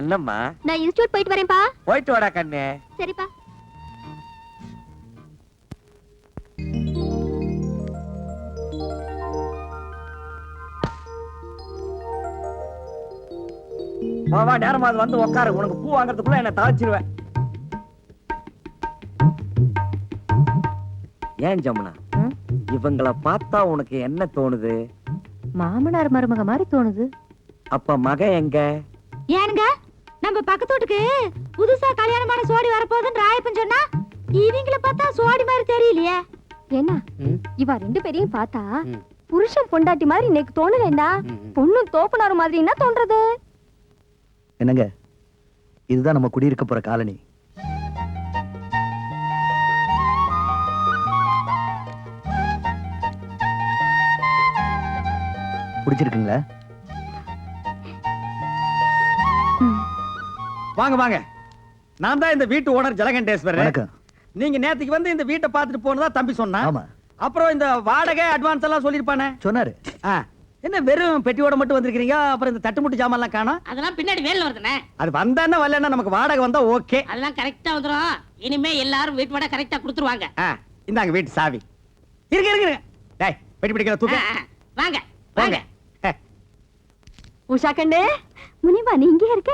என்னம்மா? நான் இன்ஸ்டிடியூட் போயிட்டு வரேன்ப்பா. போயிட்டு வாடா கண்ணே. சரிப்பா. வா நேரமா வந்து உட்காரு. உனக்கு பூ வாங்குறதுக்குள்ள என்ன தாச்சிருவேன். ஏன் ஜமுனா, இவங்களை பார்த்தா உனக்கு என்ன தோணுது? மாமனார் மருமக மாதிரி தோணுது. அப்ப மகன் எங்க? ஏனுங்க, நம்ம பக்கத்து வீட்டுக்கு புதுசா கல்யாணமான சோடி வரப்போகுதுன்னு ராயப்பன் சொன்னா, இவங்கள பார்த்தா சோடி மாதிரி தெரியலையே. என்ன இவ ரெண்டு பேரையும் பார்த்தா புருஷன் பொண்டாட்டி மாதிரி எனக்கு தோணலன்னா, பொண்ணு தோப்புனார் மாதிரி என்ன தோன்றது? என்னங்க, இதுதான் நம்ம குடியிருக்க போற காலனி. பிடிச்சிருக்குங்களா? வாங்க வாங்க. நான் தான் இந்த வீட்டு ஓனர் ஜலகண்டேஸ்வரர். வணக்கம். நீங்க நேத்துக்கு வந்து இந்த வீட்டை பார்த்துட்டு போனதா தம்பி சொன்னா. ஆமா. அப்புறம் இந்த வாடகை அட்வான்ஸ் எல்லாம் சொல்லிருப்பானே. சொன்னாரு. என்ன வெறும் பெட்டியோட மட்டும் வந்திருக்கீங்க? அப்புறம் இந்த தட்டு முட்டு ஜாமான் எல்லாம் காணோம். அதெல்லாம் பின்னாடி வேலை வருதுனே. அது வந்தானே வரலன்னா நமக்கு வாடகை வந்தா ஓகே. அதெல்லாம் கரெக்டா வந்துரும். இனிமே எல்லாரும் வீட்டு வாடகை கரெக்டா கொடுத்துருவாங்க. இந்தாங்க வீட்டு சாவி. இருங்க இருங்க. டேய் பெட்டி பிடிக்கிற தூக்கு. வாங்க வாங்க. உஷா கண்ணே, முனிமா நீ இங்கே இருக்க?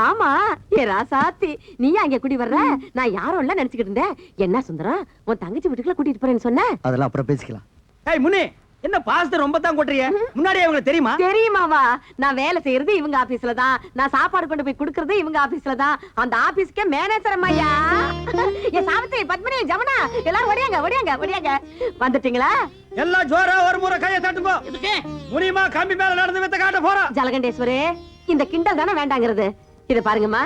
ஆமா, ஏ ராசாத்தி, நீ அங்க குடி வர்ற? நான் யாரும் இல்ல நினைச்சுக்கிட்டு இருந்தேன். என்ன சுந்தரம், உன் தங்கச்சி வீட்டுக்குள்ள கூட்டிட்டு போறேன்னு சொன்ன? அதெல்லாம் அப்புறம் பேசிக்கலாம். ஏய் முனி, என்ன பாஸ்தா ரொம்ப தான் கொட்றிய? முன்னாடியே உங்களுக்கு தெரியுமா? தெரியுமாவா? நான் வேலை செய்யறது இவங்க ஆபீஸ்ல தான். நான் சாப்பாடு கொண்டு போய் குடுக்கறது இவங்க ஆபீஸ்ல தான். அந்த ஆபீஸ்க்கே மேனேஜர் அம்மையா. ஏ சாவித்ரி, பத்மினி, ஜமுனா, எல்லாரும் ஓடியாங்க ஓடியாங்க ஓடியாங்க. வந்துட்டீங்களா? எல்லாம் ஜோரா ஒரு முறை கையை தட்டுங்க. இதுக்கு முனிமா கம்பி மேல நடந்து வித்த காட்ட போறோம். ஜலகண்டேஸ்வரே, இந்த கிண்டல் தானே வேண்டாங்கிறது. இத பாருங்கம்மா,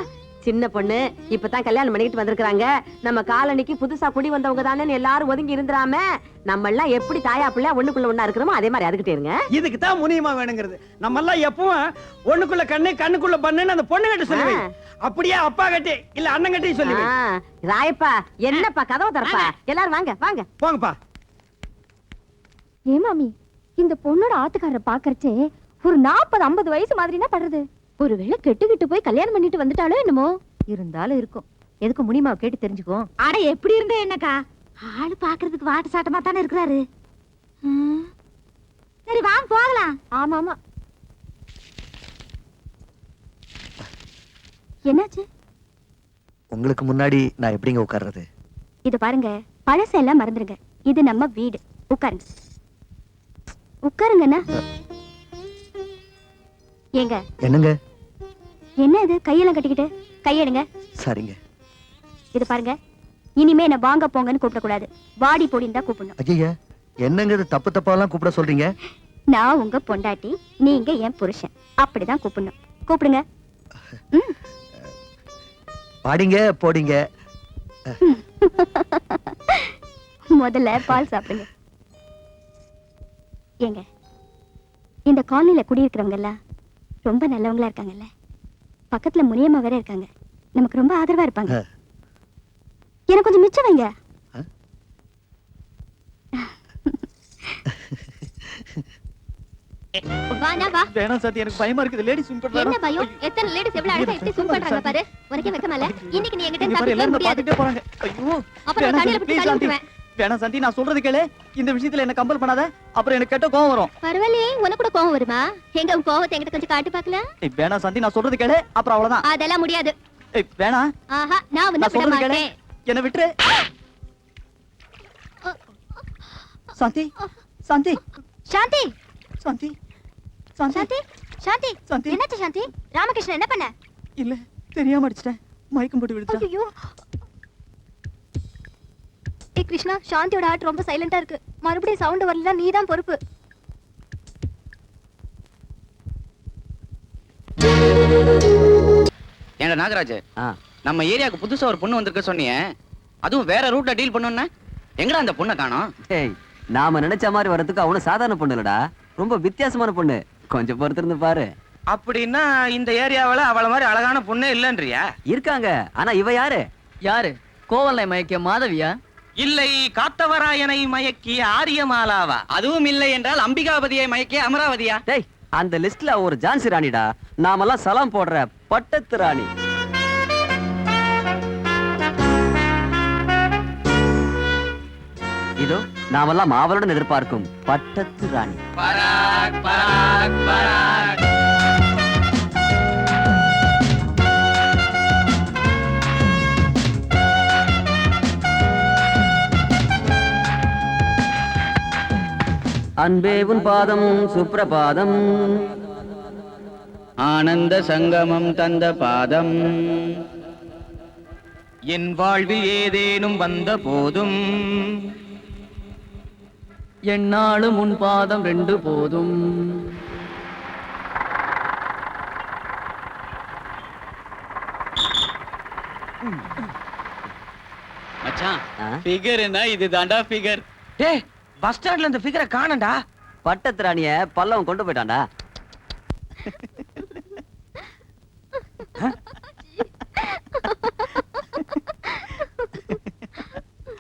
சின்ன பொண்ணு இப்பதான் கல்யாணம் பண்ணிட்டு வந்திருக்காங்க. நம்ம காலனிக்கு புதுசா குடி வந்தவங்க தானே எல்லாரும் ஒதுங்கி இருந்துராம, நம்ம எல்லாம் எப்படி தாயா பிள்ளை ஒண்ணுக்குள்ள ஒண்ணா இருக்கிறோமோ அதே மாதிரி அதுக்கிட்டே இருங்க. இதுக்கு தான் முனிமா வேணுங்கிறது. நம்ம எல்லாம் எப்பவும் ஒண்ணுக்குள்ள கண்ணு கண்ணுக்குள்ள பண்ணுன்னு அந்த பொண்ணு கிட்ட சொல்லுவேன். அப்படியே அப்பா கட்டி இல்ல அண்ணன் கட்டி சொல்லுவேன். ராயப்பா, என்னப்பா கதவை திறப்பா? எல்லாரும் வாங்க வாங்க போங்கப்பா. ஏ மாமி, இந்த பொண்ணோட ஆத்துக்காரரை பாக்கறச்சே ஒரு 40-50 வயசு மாதிரினா படுறது. ஒருவேளை கெட்டுக்கிட்டு போய் கல்யாணம் பண்ணிட்டு வந்துட்டாலோ என்னமோ. இருந்தாலும் இருக்கும். எதுக்கு முனிமாவை கேட்டு தெரிஞ்சுக்கோ. அட எப்படி இருந்தே என்னக்கா, ஆளு பாக்குறதுக்கு வாட்டு சாட்டமா தானே இருக்கிறாரு. சரி வாங்க போகலாம். ஆமா ஆமா. என்னாச்சு? உங்களுக்கு முன்னாடி நான் எப்படிங்க உட்கார்றது? இது பாருங்க, பழசெல்லாம் மறந்துருங்க. இது நம்ம வீடு. உட்காருங்க உட்காருங்கண்ணா. ஏங்க என்னங்க? என்ன இது கையெல்லாம் கட்டிக்கிட்டு? கையெடுங்க. சரிங்க. இது பாருங்க, இனிமே என்ன வாங்க போங்கன்னு கூப்பிடக்கூடாது. வாடி போடின்னு தான் கூப்பிடணும். ஐயா, என்னங்க இது தப்பு தப்பாலாம் கூப்பிட சொல்றீங்க? நான் உங்க பொண்டாட்டி, நீங்க என் புருஷன். அப்படிதான் கூப்பிடணும். கூப்பிடுங்க. பாடிங்க போடிங்க. முதல்ல பால் சாப்பிடுங்க. ஏங்க, இந்த காலனில குடியிருக்கிறவங்க எல்லாம் ரொம்ப நல்லவங்களா இருக்காங்கல்ல. பக்கத்துல முனியம்மா வேற இருக்காங்க. நமக்கு ரொம்ப ஆதரவா இருப்பாங்க. எனக்கு கொஞ்சம் மிச்சம் வைங்க. வானா வா. வேணாம் சாத்தி, எனக்கு பயமா இருக்குது. லேடி ஸ்விம் பண்றாங்க. என்ன பயம்? எத்தனை லேடிஸ் எவ்வளவு அழகா இப்படி ஸ்விம் பண்றாங்க பாரு. உனக்கே வெக்கமால? இன்னைக்கு நீ என்கிட்ட பாரு தப்பிக்க எல்லாரும் முடியாது. பாத்துட்டே போறாங்க. ஐயோ, அப்புறம் தண்ணில போட்டு தள்ளி விட்டுருவேன். வேணாம் சாந்தி, நான் சொல்றது கேளு. இந்த விஷயத்துல என்ன கம்பல் பண்ணாத, அப்புறம் எனக்கு கெட்ட கோவம் வரும். பரவாயில்லையே, உனக்கு கூட கோவம் வருமா? எங்க உன் கோவத்தை என்கிட்ட கொஞ்சம் காட்டி பார்க்கலாம். வேணாம் சாந்தி, நான் சொல்றது கேளு, அப்புறம் அவ்வளவுதான். அதெல்லாம் முடியாது. வேணாம். ஆஹா, நான் வந்து விட மாட்டேன். என்ன விட்டுரு சாந்தி. சாந்தி சாந்தி சாந்தி சாந்தி சாந்தி சாந்தி. என்னாச்சு சாந்தி? ராமகிருஷ்ணன் என்ன பண்ண? இல்ல, தெரியாம அடிச்சிட்டேன். மயக்கம் போட்டு விழுந்துட்டேன். ஐயோ. ஏ கிருஷ்ணா, சாந்தியோட ஹார்ட் ரொம்ப சைலண்டா இருக்கு. மறுபடியும் சவுண்ட் வரலனா நீ தான் பொறுப்பு. ஏண்டா நாகராஜ், நம்ம ஏரியாவுக்கு புதுசா ஒரு பொண்ணு வந்திருக்க சொன்னீங்க. அதுவும் வேற ரூட்ல டீல் பண்ணுன்னா எங்கடா அந்த பொண்ணை காணோம்? டேய், நாம நினைச்ச மாதிரி வரதுக்கு அவனு சாதாரண பொண்ணு இல்லடா, ரொம்ப வித்தியாசமான பொண்ணு. கொஞ்சம் பொறுத்திருந்து பாரு. அப்படின்னா இந்த ஏரியாவுல அவள மாதிரி அழகான பொண்ணே இல்லன்றியா? இருக்காங்க, ஆனா இவ யாரு? யாரு? கோவலை மயக்கிய மாதவியா? இல்லை, காத்தவராயனை மயக்கிய ஆரியமாலாவா? அதுவும் இல்லை என்றால் அம்பிகாபதியை மயக்கிய அமராவதியா? டேய், அந்த லிஸ்ட்ல ஒரு ஜான்சி ராணிடா. நாமெல்லாம் சலாம் போடுற பட்டத்து ராணி. இதோ நாமெல்லாம் ஆவலுடன் எதிர்பார்க்கும் பட்டத்து ராணி. பராக் பராக் பராக். அன்பே உன் பாதம் சுப்ரபாதம், ஆனந்த சங்கமம் தந்த பாதம், என் வாழ்வில் ஏதேனும் வந்த போதும் என்னாலும் உன் பாதம் 2 போதும். மச்சான் ஆ? ஃபிகர்னா இது தாண்டா ஃபிகர். டேய் பஸ் ஸ்டாண்ட்ல இந்த ஃபிகரை காணண்டா. பட்டத்து ராணிய பல்லவன் கொண்டு போயிட்டான்டா.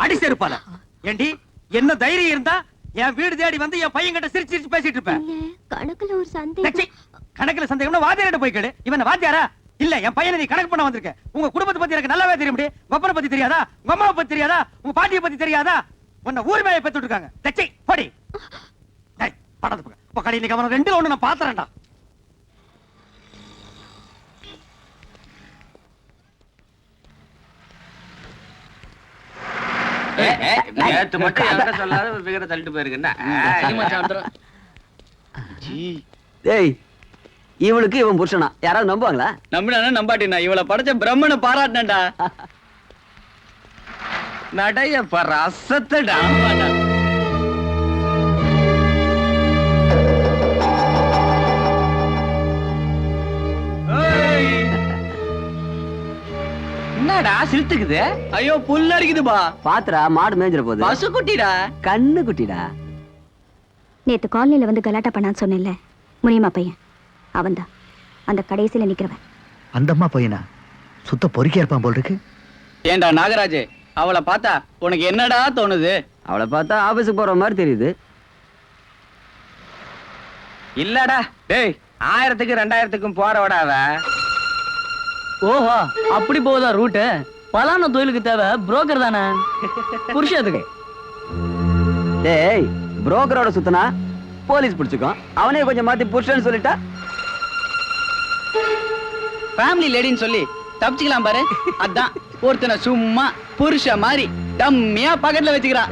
அடி செருப்பால ஏண்டி என்ன தைரியம் இருந்தா என் வீடு தேடி வந்து என் பையன் கிட்ட சிரிச்சு சிரிச்சு பேசிட்டு இருப்பேன். கணக்குல ஒரு லட்சி, கணக்குல சந்தேகம்னா வாத்தியார்ட்ட போய் கேடு. இவன் வாத்தியாரா? இல்ல, என் பையனை நீ கணக்கு பண்ண வந்திருக்க. உங்க குடும்பத்தை பத்தி எனக்கு நல்லாவே தெரியும். உங்க அப்பனை பத்தி தெரியாதா? உங்க அம்மாவை பத்தி தெரியாதா? உங்க பாட்டியை பத்தி தெரியாதா? உன்னை ஊர் மேய பெத்துட்டு இருக்காங்க. லட்சி, போடி. டேய், படத்து பக்கம். இப்ப கடையில கவனம் 2 1 நான் பாத்துறேன்டா. நேத்து மட்டும் என்கிட்ட சொல்லாத ஒரு ஃபிகரை தள்ளிட்டு போயிருக்கேன்னா. சரி மச்சான், வந்துடுறேன். டேய், இவளுக்கு இவன் புருஷனா? யாராவது நம்புவாங்களா? நம்பினா நம்பாட்டினா இவளை படைச்ச பிரம்மனை பாராட்டினேன்டா. நடைய பர அசத்தடா. என்னடா சிரித்துக்குது? ஐயோ புல்ல அடிக்குதுபா. பாத்துரா, மாடு மேய்ஞ்சிர போகுது. பசு குட்டிடா. கண்ணு குட்டிடா. நேத்து காலனில வந்து கலாட்டா பண்ணான்னு சொன்னேன்ல, முனியம்மா பையன் அவன்தான் அந்த கடைசியில நிக்கிறவன். அந்த அம்மா பையனா? சுத்த பொறுக்கியா இருப்பான் போல் இருக்கு. ஏண்டா நாகராஜ், அவளை பார்த்தா உனக்கு என்னடா தோணுது? அவளை பார்த்தா ஆபீஸுக்கு போற மாதிரி தெரியுது. இல்லடா டேய், 1000க்கும் 2000க்கும் போறவடா அவ. ஓஹோ, அப்படி போகுதா ரூட்டு? பலான தொழிலுக்கு தேவை புரோக்கர் தானே. புருஷத்துக்கு டேய், புரோக்கரோட சுத்தனா போலீஸ் பிடிச்சுக்கோ. அவனே கொஞ்சம் மாத்தி புருஷன்னு சொல்லிட்டா ஃபேமிலி லேடின்னு சொல்லி தப்பிச்சுக்கலாம் பாரு. அதான் ஒருத்தனை சும்மா புருஷ மாதிரி டம்மியா பக்கத்துல வச்சுக்கிறான்.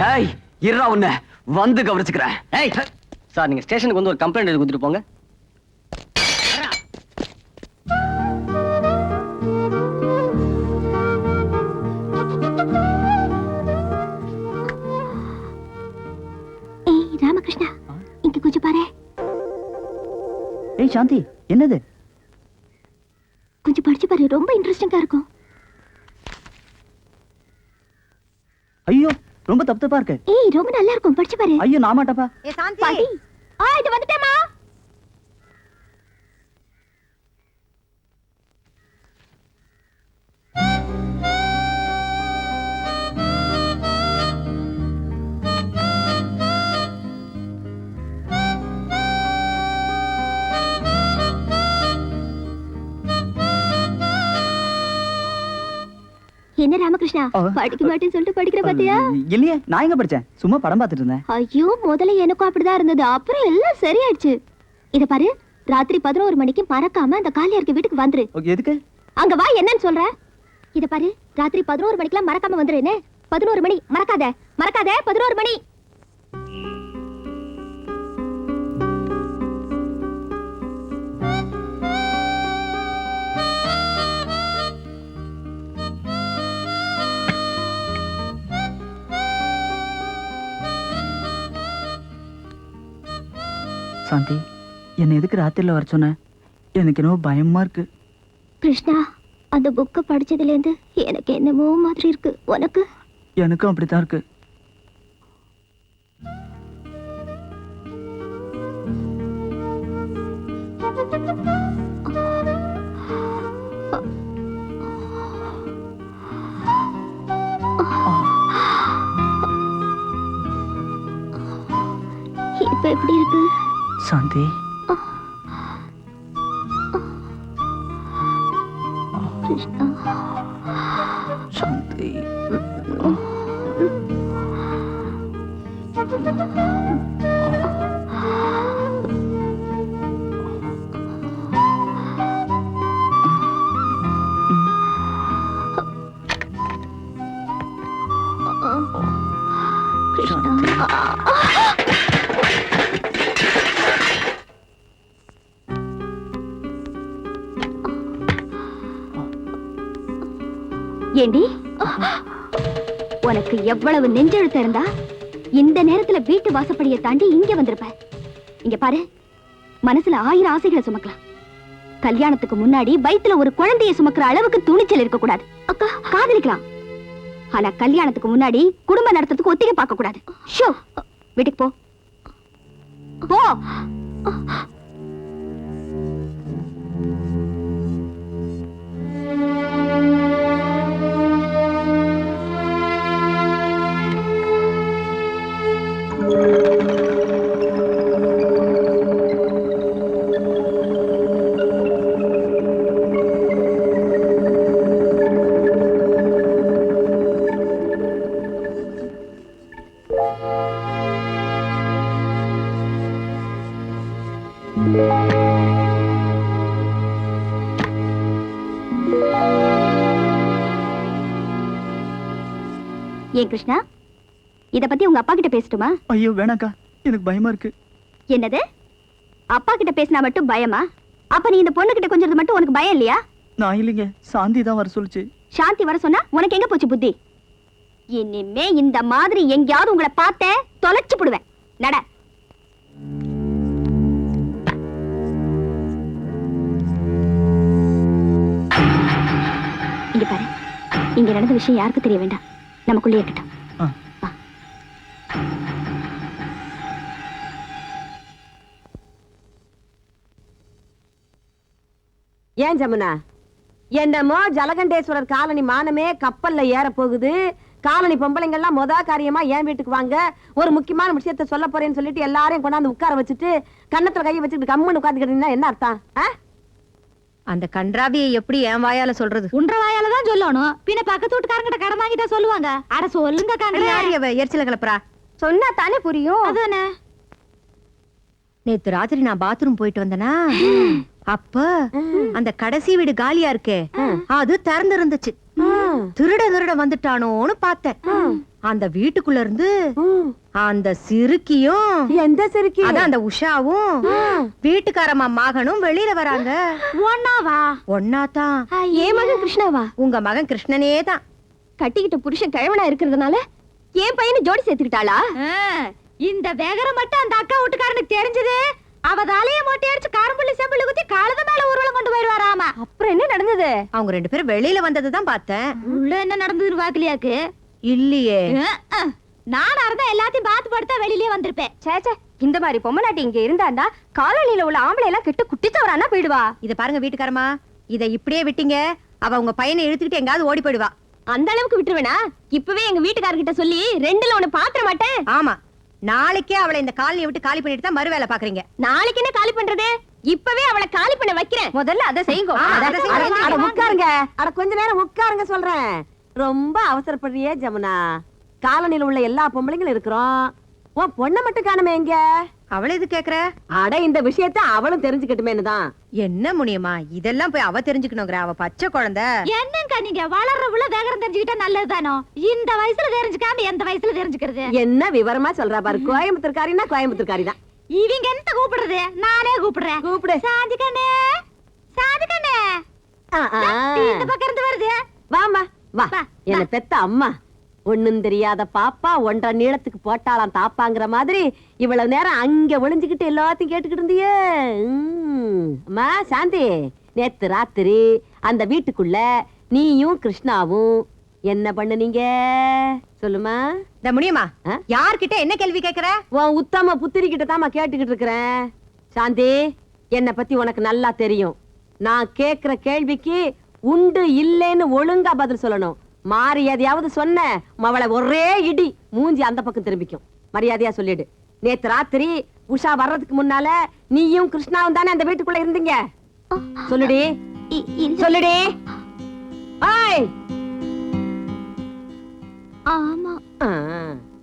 ஏய் இருடா உன்னை வந்து கவனிச்சுக்கிறேன். ஏய் சார் நீங்க ஸ்டேஷனுக்கு வந்து ஒரு கம்ப்ளைண்ட் எழுதி கொடுத்துட்டு போங்க. ஏய் ராமகிருஷ்ணா இங்க கொஞ்சம் பாரு. ஏய் சாந்தி, என்னது? கொஞ்சம் படிச்சு பாரு, ரொம்ப இன்ட்ரெஸ்டிங்கா இருக்கும். ஐயோ ரொம்ப தப்பு தப்பா இருக்கு. ஏய் ரொம்ப நல்லா இருக்கும், படிச்சு பாரு. ஐயோ நான் மாட்டப்பா. பாட்டி இது வந்துட்டேமா. என்ன ராமகிருஷ்ணா படிக்க மாட்டேன்னு சொல்லிட்டு படிக்கிற பாத்தியா? இல்லையே, நான் எங்க படிச்சேன், சும்மா படம் பார்த்துட்டு இருந்தேன். ஐயோ முதல்ல எனக்கும் அப்படிதான் இருந்தது, அப்புறம் எல்லாம் சரியாயிடுச்சு. இத பாரு, ராத்திரி 11 மணிக்கு மறக்காம அந்த காலியாருக்கு வீட்டுக்கு வந்துரு. எதுக்கு? அங்க வா, என்னன்னு சொல்ற? இத பாரு, ராத்திரி 11 மணிக்கெல்லாம் மறக்காம வந்துரு. என்ன 11 மணி? மறக்காத மறக்காத, 11 மணி. சாந்தி, என்ன எதுக்கு ராத்திரில வர சொன்ன? எனக்கு என்னவோ பயமா இருக்கு. கிருஷ்ணா, அந்த புக்க படிச்சதுல இருந்து எனக்கு என்னமோ மாதிரி இருக்கு. உனக்கு? எனக்கும் அப்படித்தான் இருக்கு. இப்ப எப்படி இருக்கு சாந்தி? கிருஷ்ணா, சாந்தி, ஏண்டி உனக்கு எவ்வளவு நெஞ்செழுத்து இருந்தா இந்த நேரத்துல வீட்டு வாசப்படியை தாண்டி இங்க வந்திருப்ப. இங்க பாரு, மனசுல 1000 ஆசைகளை சுமக்கலாம். கல்யாணத்துக்கு முன்னாடி வயித்துல ஒரு குழந்தையை சுமக்கிற அளவுக்கு துணிச்சல் இருக்க கூடாது. அக்கா, காதலிக்கலாம், ஆனா கல்யாணத்துக்கு முன்னாடி குடும்பம் நடத்துறதுக்கு ஒத்திகை பார்க்க கூடாது. ஷோ, வீட்டுக்கு போ போ. ஏன் கிருஷ்ணா, இத பத்தி உங்க அப்பா கிட்ட பேசட்டுமா? ஐயோ வேணாக்கா, எனக்கு பயமா இருக்கு. என்னது, அப்பா கிட்ட பேசினா மட்டும் பயமா? அப்ப நீ இந்த பொண்ணு கிட்ட கொஞ்சம் மட்டும் உனக்கு பயம் இல்லையா? நான் இல்லைங்க, சாந்தி தான் வர சொல்லுச்சு. சாந்தி வர சொன்னா உனக்கு எங்க போச்சு புத்தி? இனிமே இந்த மாதிரி எங்கயாவது உங்களை பார்த்தேன் தொலைச்சு போடுவேன். நட. இங்க பாரு, இங்க நடந்த விஷயம் யாருக்கு தெரிய வேண்டாம், நமக்குள்ளே இருக்கட்டும். ஆ. ஏன் ஜமுனா, என்னமோ ஜலகண்டேஸ்வரர் காலனி மானமே கப்பல்ல ஏற போகுது, காலனி பொம்பளைங்க எல்லாம் மொத காரியமா என் வீட்டுக்கு வாங்க, ஒரு முக்கியமான விஷயத்த சொல்ல போறேன்னு சொல்லிட்டு எல்லாரையும் கொண்டாந்து உட்கார வச்சுட்டு கன்னத்துல கையை வச்சுட்டு கம்முன்னு உட்காந்துக்கிட்டீங்கன்னா என்ன அர்த்தம்? அந்த கன்றாவியை எப்படி என் வாயால சொல்றது? உன்ற வாயால தான் சொல்லணும், பின்ன பக்கத்து வீட்டுக்காரங்கிட்ட கடன் வாங்கிட்டா சொல்லுவாங்க. அட சொல்லுங்க காங்க, எரிச்சல கிளப்புறா. சொன்னா தானே புரியும். அதானே. நேத்து ராத்திரி நான் பாத்ரூம் போயிட்டு வந்தனா, அப்ப அந்த கடைசி வீடு காலியா இருக்கே, அது திறந்து இருந்துச்சு. திருட வந்துட்டானோன்னு பார்த்தேன். அந்த வீட்டுக்குள்ள இருந்து அந்த சிறுக்கியும், எந்த சிறுக்கி? அதான் அந்த உஷாவும் வீட்டுக்காரம்மா மகனும் வெளியில வராங்க. ஒன்னாவா? ஒன்னாதான். ஏன் மகன் கிருஷ்ணாவா? உங்க மகன் கிருஷ்ணனே தான். கட்டிக்கிட்ட புருஷன் கிழவனா இருக்கிறதுனால என் பையனை ஜோடி சேர்த்துக்கிட்டாளா? இந்த வேகர மட்டும் அந்த அக்கா வீட்டுக்காரனுக்கு தெரிஞ்சது, அவ தலைய மொட்டை அடிச்சு காரம்புள்ளி செம்பிள்ளி குத்தி காலத மேல ஊர்வலம் கொண்டு போயிடுவாராமா. அப்புறம் என்ன நடந்தது? அவங்க ரெண்டு பேரும் வெளியில வந்ததுதான் பார்த்தேன். உள்ள என்ன நடந்ததுன்னு பாக்கலையாக்கு? இல்லையே. நானா இருந்தா எல்லாத்தையும் பார்த்து படுத்தா வெளியிலே வந்திருப்பேன். சேச்சே, இந்த மாதிரி பொம்மலாட்டி இங்க இருந்தாண்டா காலனில உள்ள ஆம்பளை எல்லாம் கிட்ட குட்டிச்சவரானா போயிடுவா. இத பாருங்க வீட்டுக்காரமா, இத இப்படியே விட்டீங்க, அவ உங்க பையனை இழுத்துக்கிட்டு எங்காவது ஓடி போயிடுவா. அந்த அளவுக்கு விட்டுருவேனா? இப்பவே எங்க வீட்டுக்காரர்கிட்ட சொல்லி ரெண்டுல ஒண்ணு பாத்திர மாட்டேன். ஆமா, நாளைக்கே அவளை இந்த காலனியை விட்டு காலி பண்ணிட்டு தான் மறு வேலை பாக்குறீங்க. நாளைக்கு என்ன காலி பண்றது? இப்பவே அவளை காலி பண்ண வைக்கிறேன். முதல்ல அதை செய்யுங்க. அட உட்காருங்க, அட கொஞ்ச நேரம் உட்காருங்க சொல்றேன். ரொம்ப அவசரப்படுறியே ஜமுனா, காலனில உள்ள எல்லா பொம்பளைங்களும் இருக்கிறோம், உன் பொண்ணை மட்டும் காணுமே எங்க? அவளை இது கேக்குற? அட இந்த விஷயத்த அவளும் தெரிஞ்சுக்கட்டுமேனுதான். என்ன முனியமா, இதெல்லாம் போய் அவ தெரிஞ்சுக்கணுங்கிற? அவ பச்சை குழந்தை. என்னங்க நீங்க வளர்றவுல வேகரம் தெரிஞ்சுக்கிட்டா நல்லதுதானோ? இந்த வயசுல தெரிஞ்சுக்காம எந்த வயசுல தெரிஞ்சுக்கிறது? என்ன விவரமா சொல்றா பாரு. கோயம்புத்தூர்காரின்னா கோயம்புத்தூர்காரி தான். இவங்க என்ன கூப்பிடுறது? நானே கூப்பிடுறேன். கூப்பிடு. சாதிக்கண்ணே, சாதிக்கண்ணே. இந்த பக்கம் இருந்து வருது. வாமா வா. என்ன பெத்த அம்மா, ஒண்ணும் தெரியாத பாப்பா ஒன்றரை நீளத்துக்கு போட்டாலாம் தாப்பாங்கிற மாதிரி இவ்வளவு நேரம் அங்க ஒளிஞ்சுக்கிட்டு எல்லாத்தையும் கேட்டுக்கிட்டு இருந்தியே. அம்மா சாந்தி, நேத்து ராத்திரி அந்த வீட்டுக்குள்ள நீயும் கிருஷ்ணாவும் என்ன பண்ணுனீங்க சொல்லுமா? இந்த முனியமா, யார்கிட்ட என்ன கேள்வி கேக்குற? உன் உத்தம புத்திரி கிட்ட தாமா கேட்டுக்கிட்டு இருக்கிறேன். சாந்தி, என்ன பத்தி உனக்கு நல்லா தெரியும். நான் கேக்குற கேள்விக்கு உண்டு இல்லைன்னு ஒழுங்கா பதில் சொல்லணும். மாறி எதையாவது சொன்ன அவளை ஒரே இடி மூஞ்சி அந்த பக்கம் திரும்பிக்கும். மரியாதையா சொல்லிடு. நேத்து ராத்திரி உஷா வர்றதுக்கு முன்னால நீயும் கிருஷ்ணாவும் தானே அந்த வீட்டுக்குள்ள இருந்தீங்க? சொல்லுடி சொல்லுடி. ஆமா.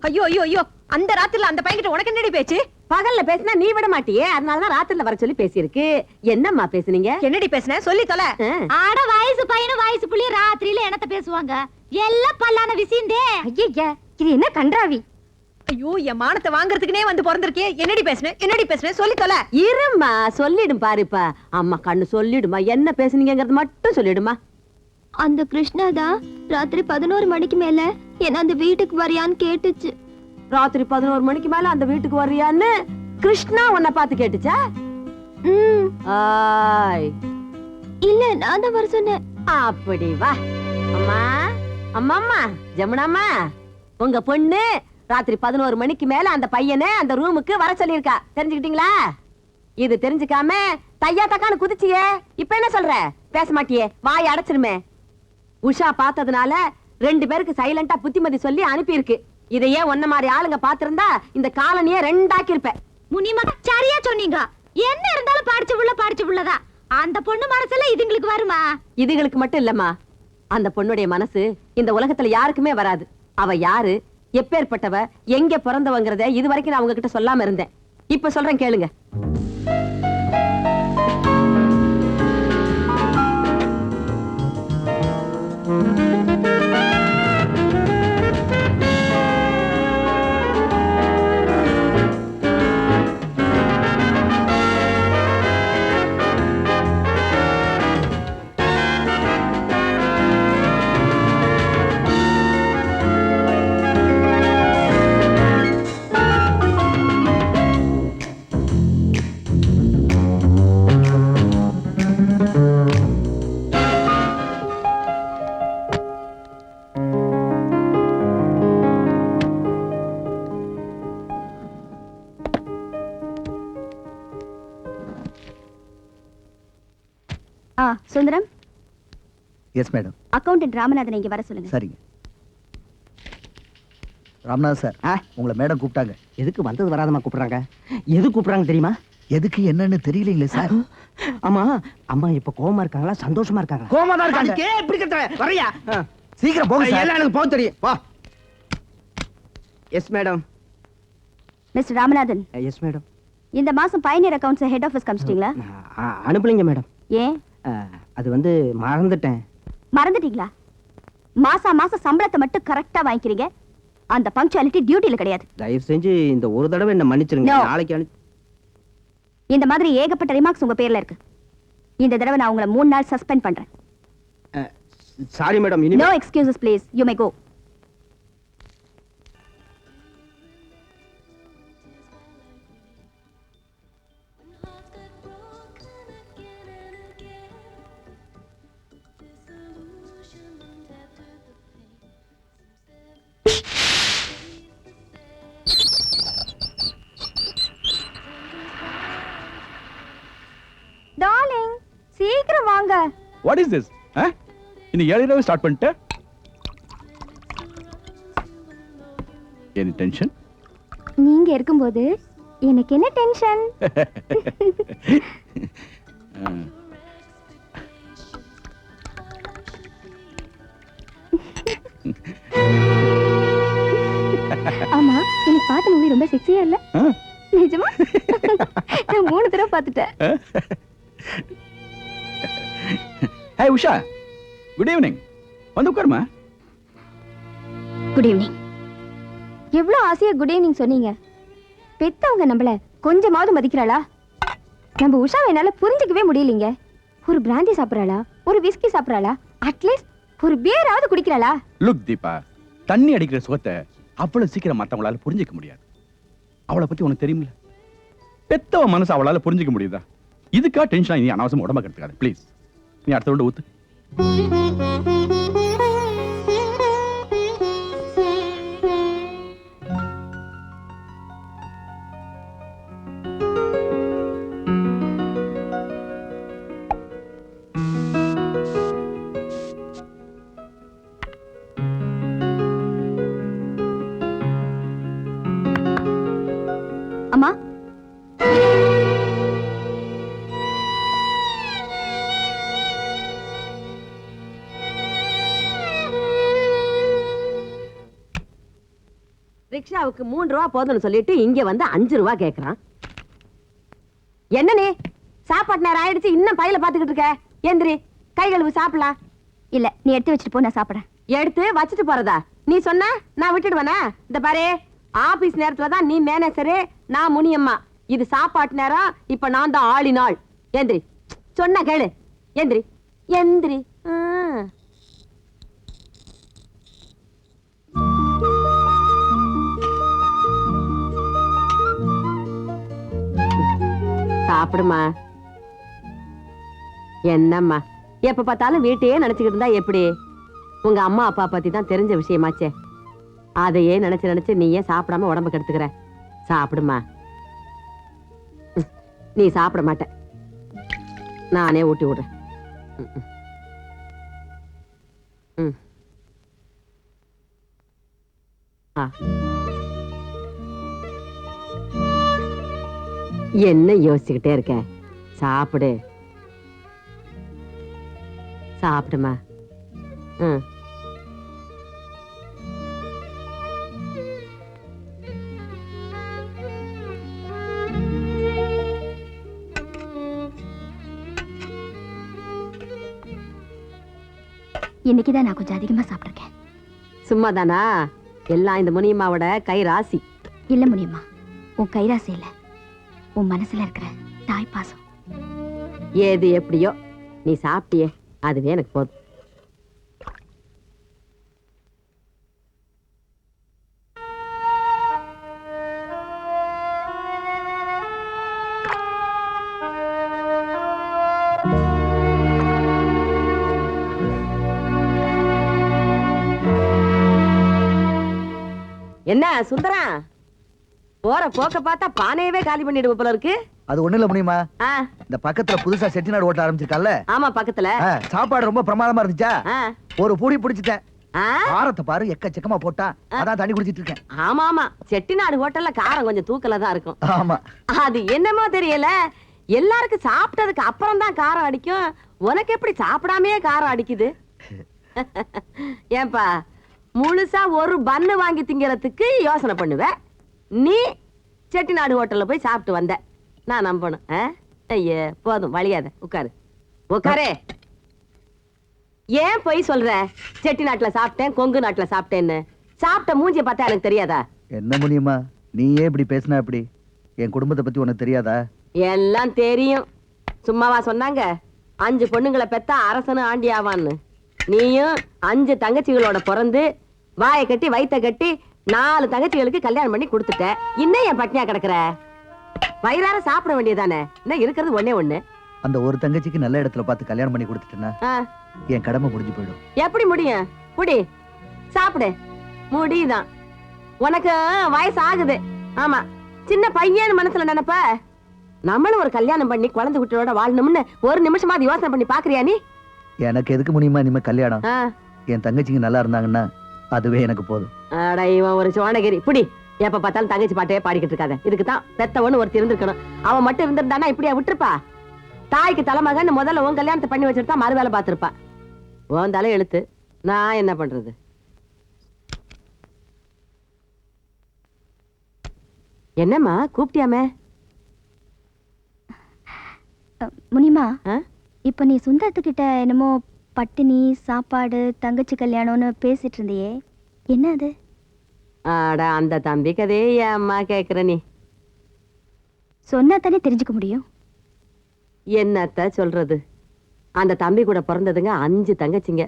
ஐயோ ஐயோ ஐயோ, அந்த ராத்திரில அந்த பையன்கிட்ட உனக்கு என்னடி பேச்சு? பகல்ல பேசினா நீ விட மாட்டியே, அதனாலதான் ராத்திரில வர சொல்லி பேசியிருக்கு. என்னம்மா பேசுனீங்க? என்னடி பேசுன சொல்லி தொலை. ஆட வயசு பையனும் வயசு புள்ளி ராத்திரியில என்னத்த பேசுவாங்க? எல்லாம் பல்லான விஷயந்தே. ஐயா, இது என்ன கன்றாவி? ஐயோ, என் மானத்தை வாங்குறதுக்குனே வந்து பிறந்திருக்கே. என்னடி பேசுன என்னடி பேசுன சொல்லி தொலை. இரும்மா சொல்லிடும் பாருப்பா. அம்மா கண்ணு சொல்லிடுமா, என்ன பேசுனீங்கங்கறது மட்டும் சொல்லிடுமா. அந்த கிருஷ்ணா தான் ராத்திரி 11 மணிக்கு மேல என்ன அந்த வீட்டுக்கு வரியான்னு கேட்டுச்சு. ராத்திரி 11 மணிக்கு மேல அந்த வீட்டுக்கு வர்றியான்னு கிருஷ்ணா உன்னை பார்த்து கேட்டுச்சா? இல்ல, நான் தான் வர சொன்னேன். அப்படி வா. அம்மா அம்மா அம்மா ஜமுனாம்மா, உங்க பொண்ணு ராத்திரி 11 மணிக்கு மேல அந்த பையனை அந்த ரூமுக்கு வர சொல்லியிருக்கா. தெரிஞ்சுக்கிட்டீங்களா? இது தெரிஞ்சுக்காம தையா தக்கான்னு குதிச்சியே, இப்ப என்ன சொல்ற? பேச மாட்டியே, வாய் அடைச்சிருமே. உஷா பார்த்ததுனால 2 பேருக்கு சைலண்டா புத்திமதி சொல்லி அனுப்பியிருக்கு. இதையே ஒன்ன மாதிரி ஆளுங்க பாத்திருந்தா இந்த காலனியே ரெண்டாக்கி இருப்ப. முனிமா சரியா சொன்னீங்க. என்ன இருந்தாலும் படிச்ச புள்ளதான். அந்த பொண்ணு மனசுல இதுங்களுக்கு வருமா? இதுகளுக்கு மட்டும் இல்லம்மா, அந்த பொண்ணுடைய மனசு இந்த உலகத்துல யாருக்குமே வராது. அவ யாரு, எப்பேற்பட்டவ, எங்க பிறந்தவங்கிறத இது வரைக்கும் நான் உங்ககிட்ட சொல்லாம இருந்தேன். இப்ப சொல்றேன் கேளுங்க. Sundaram, yes madam. Accountant Ramanathan இங்க வர சொல்லுங்க. சரிங்க. ராமநாத் சார், உங்களை மேடம் கூப்பிட்டாங்க. எதுக்கு வந்தது வராதமா கூப்பிடுறாங்க? எது கூப்பிடுறாங்க தெரியுமா? எதுக்கு என்னன்னு தெரியலீங்களே சார். ஆமா, அம்மா இப்ப கோவமா இருக்காங்களா சந்தோஷமா இருக்காங்களா? கோமா தான் இருக்காங்க. அதுக்கே இப்படி கத்துற வரையா? சீக்கிரம் போங்க சார். எல்லாம் எனக்கு போக தெரியும். வா. Yes madam. Mister Ramanathan, yes madam. இந்த மாசம் பயனியர் அக்கவுண்ட்ஸ் ஹெட் ஆபீஸ் காமிச்சிட்டீங்களா? அனுப்பலிங்க மேடம். ஏன் அது வந்து மறந்துட்டேன். மறந்துட்டீங்களா? மாசம் சம்பளத்தை மட்டும் கரெக்டா வாங்கிக்கிறீங்க. அந்த பங்க்சுவாலிட்டி டியூட்டில கிடையாது. தயவு செஞ்சு இந்த ஒரு தடவை என்ன மன்னிச்சிருங்க. No. நாளைக்கு இந்த மாதிரி ஏகப்பட்ட ரிமார்க்ஸ் உங்க பேர்ல இருக்கு. இந்த தடவை நான் உங்களை 3 நாள் சஸ்பெண்ட் பண்றேன். Sorry madam. No excuses please, you may go. Darling, சீக்கிரம் வாங்க. What is this? இன்னைக்கு 7 இரவு ஸ்டார்ட் பண்ணிட்டு எனி டென்ஷன்? நீங்க இருக்கும்போது எனக்கு என்ன டென்ஷன்? ஆமா, இன்னைக்கு பார்த்த மூவி ரொம்ப செக்ஸியா இல்ல? நிஜமா? நான் 3 தடவை பார்த்துட்டேன். ஹே உஷா, குட் ஈவினிங். வந்து உட்காருமா. Good evening. எவ்வளவு ஆசையா குட் ஈவினிங் சொன்னீங்க. பெத்தவங்க நம்மள கொஞ்சமாவது மதிக்கிறாளா? நம்ம உஷாவை என்னால புரிஞ்சுக்கவே முடியலீங்க. ஒரு பிராந்தி சாப்பிடறாளா, ஒரு விஸ்கி சாப்பிடறாளா, அட்லீஸ்ட் ஒரு பியராவது குடிக்கிறாளா? லுக் தீபா, தண்ணி அடிக்கிற சுகத்தை அவ்வளவு சீக்கிரம் மத்தவங்களால புரிஞ்சிக்க முடியாது. அவளை பத்தி உனக்கு தெரியுமில்ல. பெத்தவ மனசு அவளால புரிஞ்சிக்க முடியுதா? இதுக்கா டென்ஷன்? நீ அனாவசியமா உடம்ப கெடுத்துக்காத ப்ளீஸ். நீ அடுத்த ரவுண்ட் ஊத்து. அம்மா, ரிக்ஷாவுக்கு 3 ரூபா போதும்னு சொல்லிட்டு இங்க வந்து 5 ரூபா கேக்குறான். என்னனே, சாப்பாட்டு நேரம் ஆயிடுச்சு, இன்னும் பையில பாத்துக்கிட்டு இருக்க? எந்திரி, கை கழுவு, சாப்பிடலாம். இல்ல, நீ எடுத்து வச்சுட்டு போ, நான் சாப்பிடுறேன். எடுத்து வச்சுட்டு போறதா? நீ சொன்ன நான் விட்டுடுவேனா? இந்த பாரு, ஆபீஸ் நேரத்துல தான் நீ மேனேஜரு, நான் முனியம்மா. இது சாப்பாட்டு நேரம், இப்ப நான் தான் ஆளினாள். எந்திரி, சொன்ன கேளு. எந்திரி எந்திரி. சாப்பிடுமா. என்னம்மா எப்ப பார்த்தாலும் வீட்டையே நினைச்சுக்கிட்டு இருந்தா எப்படி? உங்க அம்மா அப்பா பத்தி தான் தெரிஞ்ச விஷயமாச்சே. அதையே நினைச்சு நினைச்சு நீ ஏன் சாப்பிடாம உடம்பு கெடுத்துக்கிற? சாப்பிடுமா. நீ சாப்பிட மாட்ட, நானே ஊட்டி விடுறேன். என்ன யோசிச்சுக்கிட்டே இருக்க? சாப்பிடு, சாப்பிடுமா. இன்னைக்குதான் நான் கொஞ்சம் அதிகமா சாப்பிட்டிருக்கேன். சும்மாதானா? எல்லாம் இந்த முனியம்மாவோட கை ராசி. இல்ல முனியம்மா, உன் கைராசி இல்ல, உன் மனசுல இருக்கிற தாய் பாசம். ஏது எப்படியோ நீ சாப்பிட்டியே, அதுவே எனக்கு போதும். என்ன சுந்தரா, போற போக்க பார்த்தா பானையவே காலி பண்ணிடுவோம் போல இருக்கு. அது ஒண்ணு இல்ல முடியுமா, ஆ, இந்த பக்கத்துல புதுசா செட்டிநாடு ஓட்ட ஆரம்பிச்சிருக்கல்ல, ஆமா பக்கத்துல. சாப்பாடு ரொம்ப பிரமாதமா இருந்துச்சா, ஆ, ஒரு பூடி பிடிச்சிட்டேன். ஆ, காரத்தை பாரு எக்கச்சக்கமா போட்டா, அதான் தண்ணி குடிச்சிட்டு இருக்கேன். ஆமா ஆமா, செட்டிநாடு ஹோட்டல்ல காரம் கொஞ்சம் தூக்கல தான் இருக்கும். ஆமா, அது என்னமோ தெரியல, எல்லாருக்கும் சாப்பிட்டதுக்கு அப்புறம் தான் காரம் அடிக்கும். உனக்கு எப்படி சாப்பிடாமே காரம் அடிக்குது? ஏன்பா முழுசா ஒரு பன்னு வாங்கி திங்கிறதுக்கு யோசனை பண்ணுவ, நீ செட்டிநாடு ஹோட்டல்ல போய் சாப்பிட்டு வந்த, நான் நம்பணும்? ஐயே போதும், வழியாத, உட்காரு உட்காரு. ஏன் போய் சொல்ற? செட்டிநாட்டுல சாப்பிட்டேன், கொங்கு நாட்டுல சாப்பிட்டேன்னு. சாப்பிட்ட மூஞ்சிய பார்த்தா எனக்கு தெரியாதா? என்ன முடியுமா, நீயே இப்படி பேசினா எப்படி? என் குடும்பத்தை பத்தி உனக்கு தெரியாதா? எல்லாம் தெரியும். சும்மாவா சொன்னாங்க 5 பொண்ணுங்களை பெத்தா அரசனு ஆண்டி ஆவான்னு? நீயும் 5 தங்கச்சிகளோட பிறந்து வாயை கட்டி வயித்த கட்டி 4 தங்கச்சிகளுக்கு கல்யாணம் பண்ணி கொடுத்துட்ட. இன்னும் என் பட்னியா கிடக்குற? வயிறார சாப்பிட வேண்டியதானே? இன்னும் இருக்கிறது ஒண்ணே ஒண்ணு. அந்த ஒரு தங்கச்சிக்கு நல்ல இடத்துல பார்த்து கல்யாணம் பண்ணி கொடுத்துட்டேன்னா என் கடமை முடிஞ்சு போயிடும். எப்படி முடியும்? புடி சாப்பிடு. முடியுதான். உனக்கு வயசு ஆகுது. ஆமா, சின்ன பையன் மனசுல நினைப்ப. நம்மளும் ஒரு கல்யாணம் பண்ணி குழந்தை குட்டியோட வாழணும்னு ஒரு நிமிஷமா அது யோசனை பண்ணி பாக்குறியா நீ? எனக்கு எதுக்கு முடியுமா இனிமே கல்யாணம்? என் தங்கச்சிங்க நல்லா இருந்தாங்கன்னா அதுவே எனக்கு போதும். அட இவன் ஒரு சோனகிரி. புடி. எப்ப பார்த்தாலும் தங்கச்சி பாட்டே பாடிக்கிட்டு இருக்காத. இதுக்குதான் பெத்தவன்னு ஒருத்தி இருந்திருக்கணும். அவன் மட்டும் இருந்திருந்தானா இப்படியா விட்டுருப்பா? தாய்க்கு தலைமகன் முதல்ல உன் கல்யாணத்தை பண்ணி வச்சிருந்தா மறு வேலை பார்த்திருப்பா. உன் தலை எழுத்து, நான் என்ன பண்றது? என்னம்மா கூப்பிட்டியாமே? முனிமா, இப்ப நீ சுந்தரத்துக்கிட்ட என்னமோ பட்டினி சாப்பாடு தங்கச்சி கல்யாணம்னு பேசிட்டு இருந்தியே, என்ன அது? ஆடா அந்த தம்பி கதையே என் அம்மா கேக்குற. நீ சொன்னா தானே தெரிஞ்சுக்க முடியும். என்னத்த சொல்றது? அந்த தம்பி கூட பிறந்ததுங்க 5 தங்கச்சிங்க.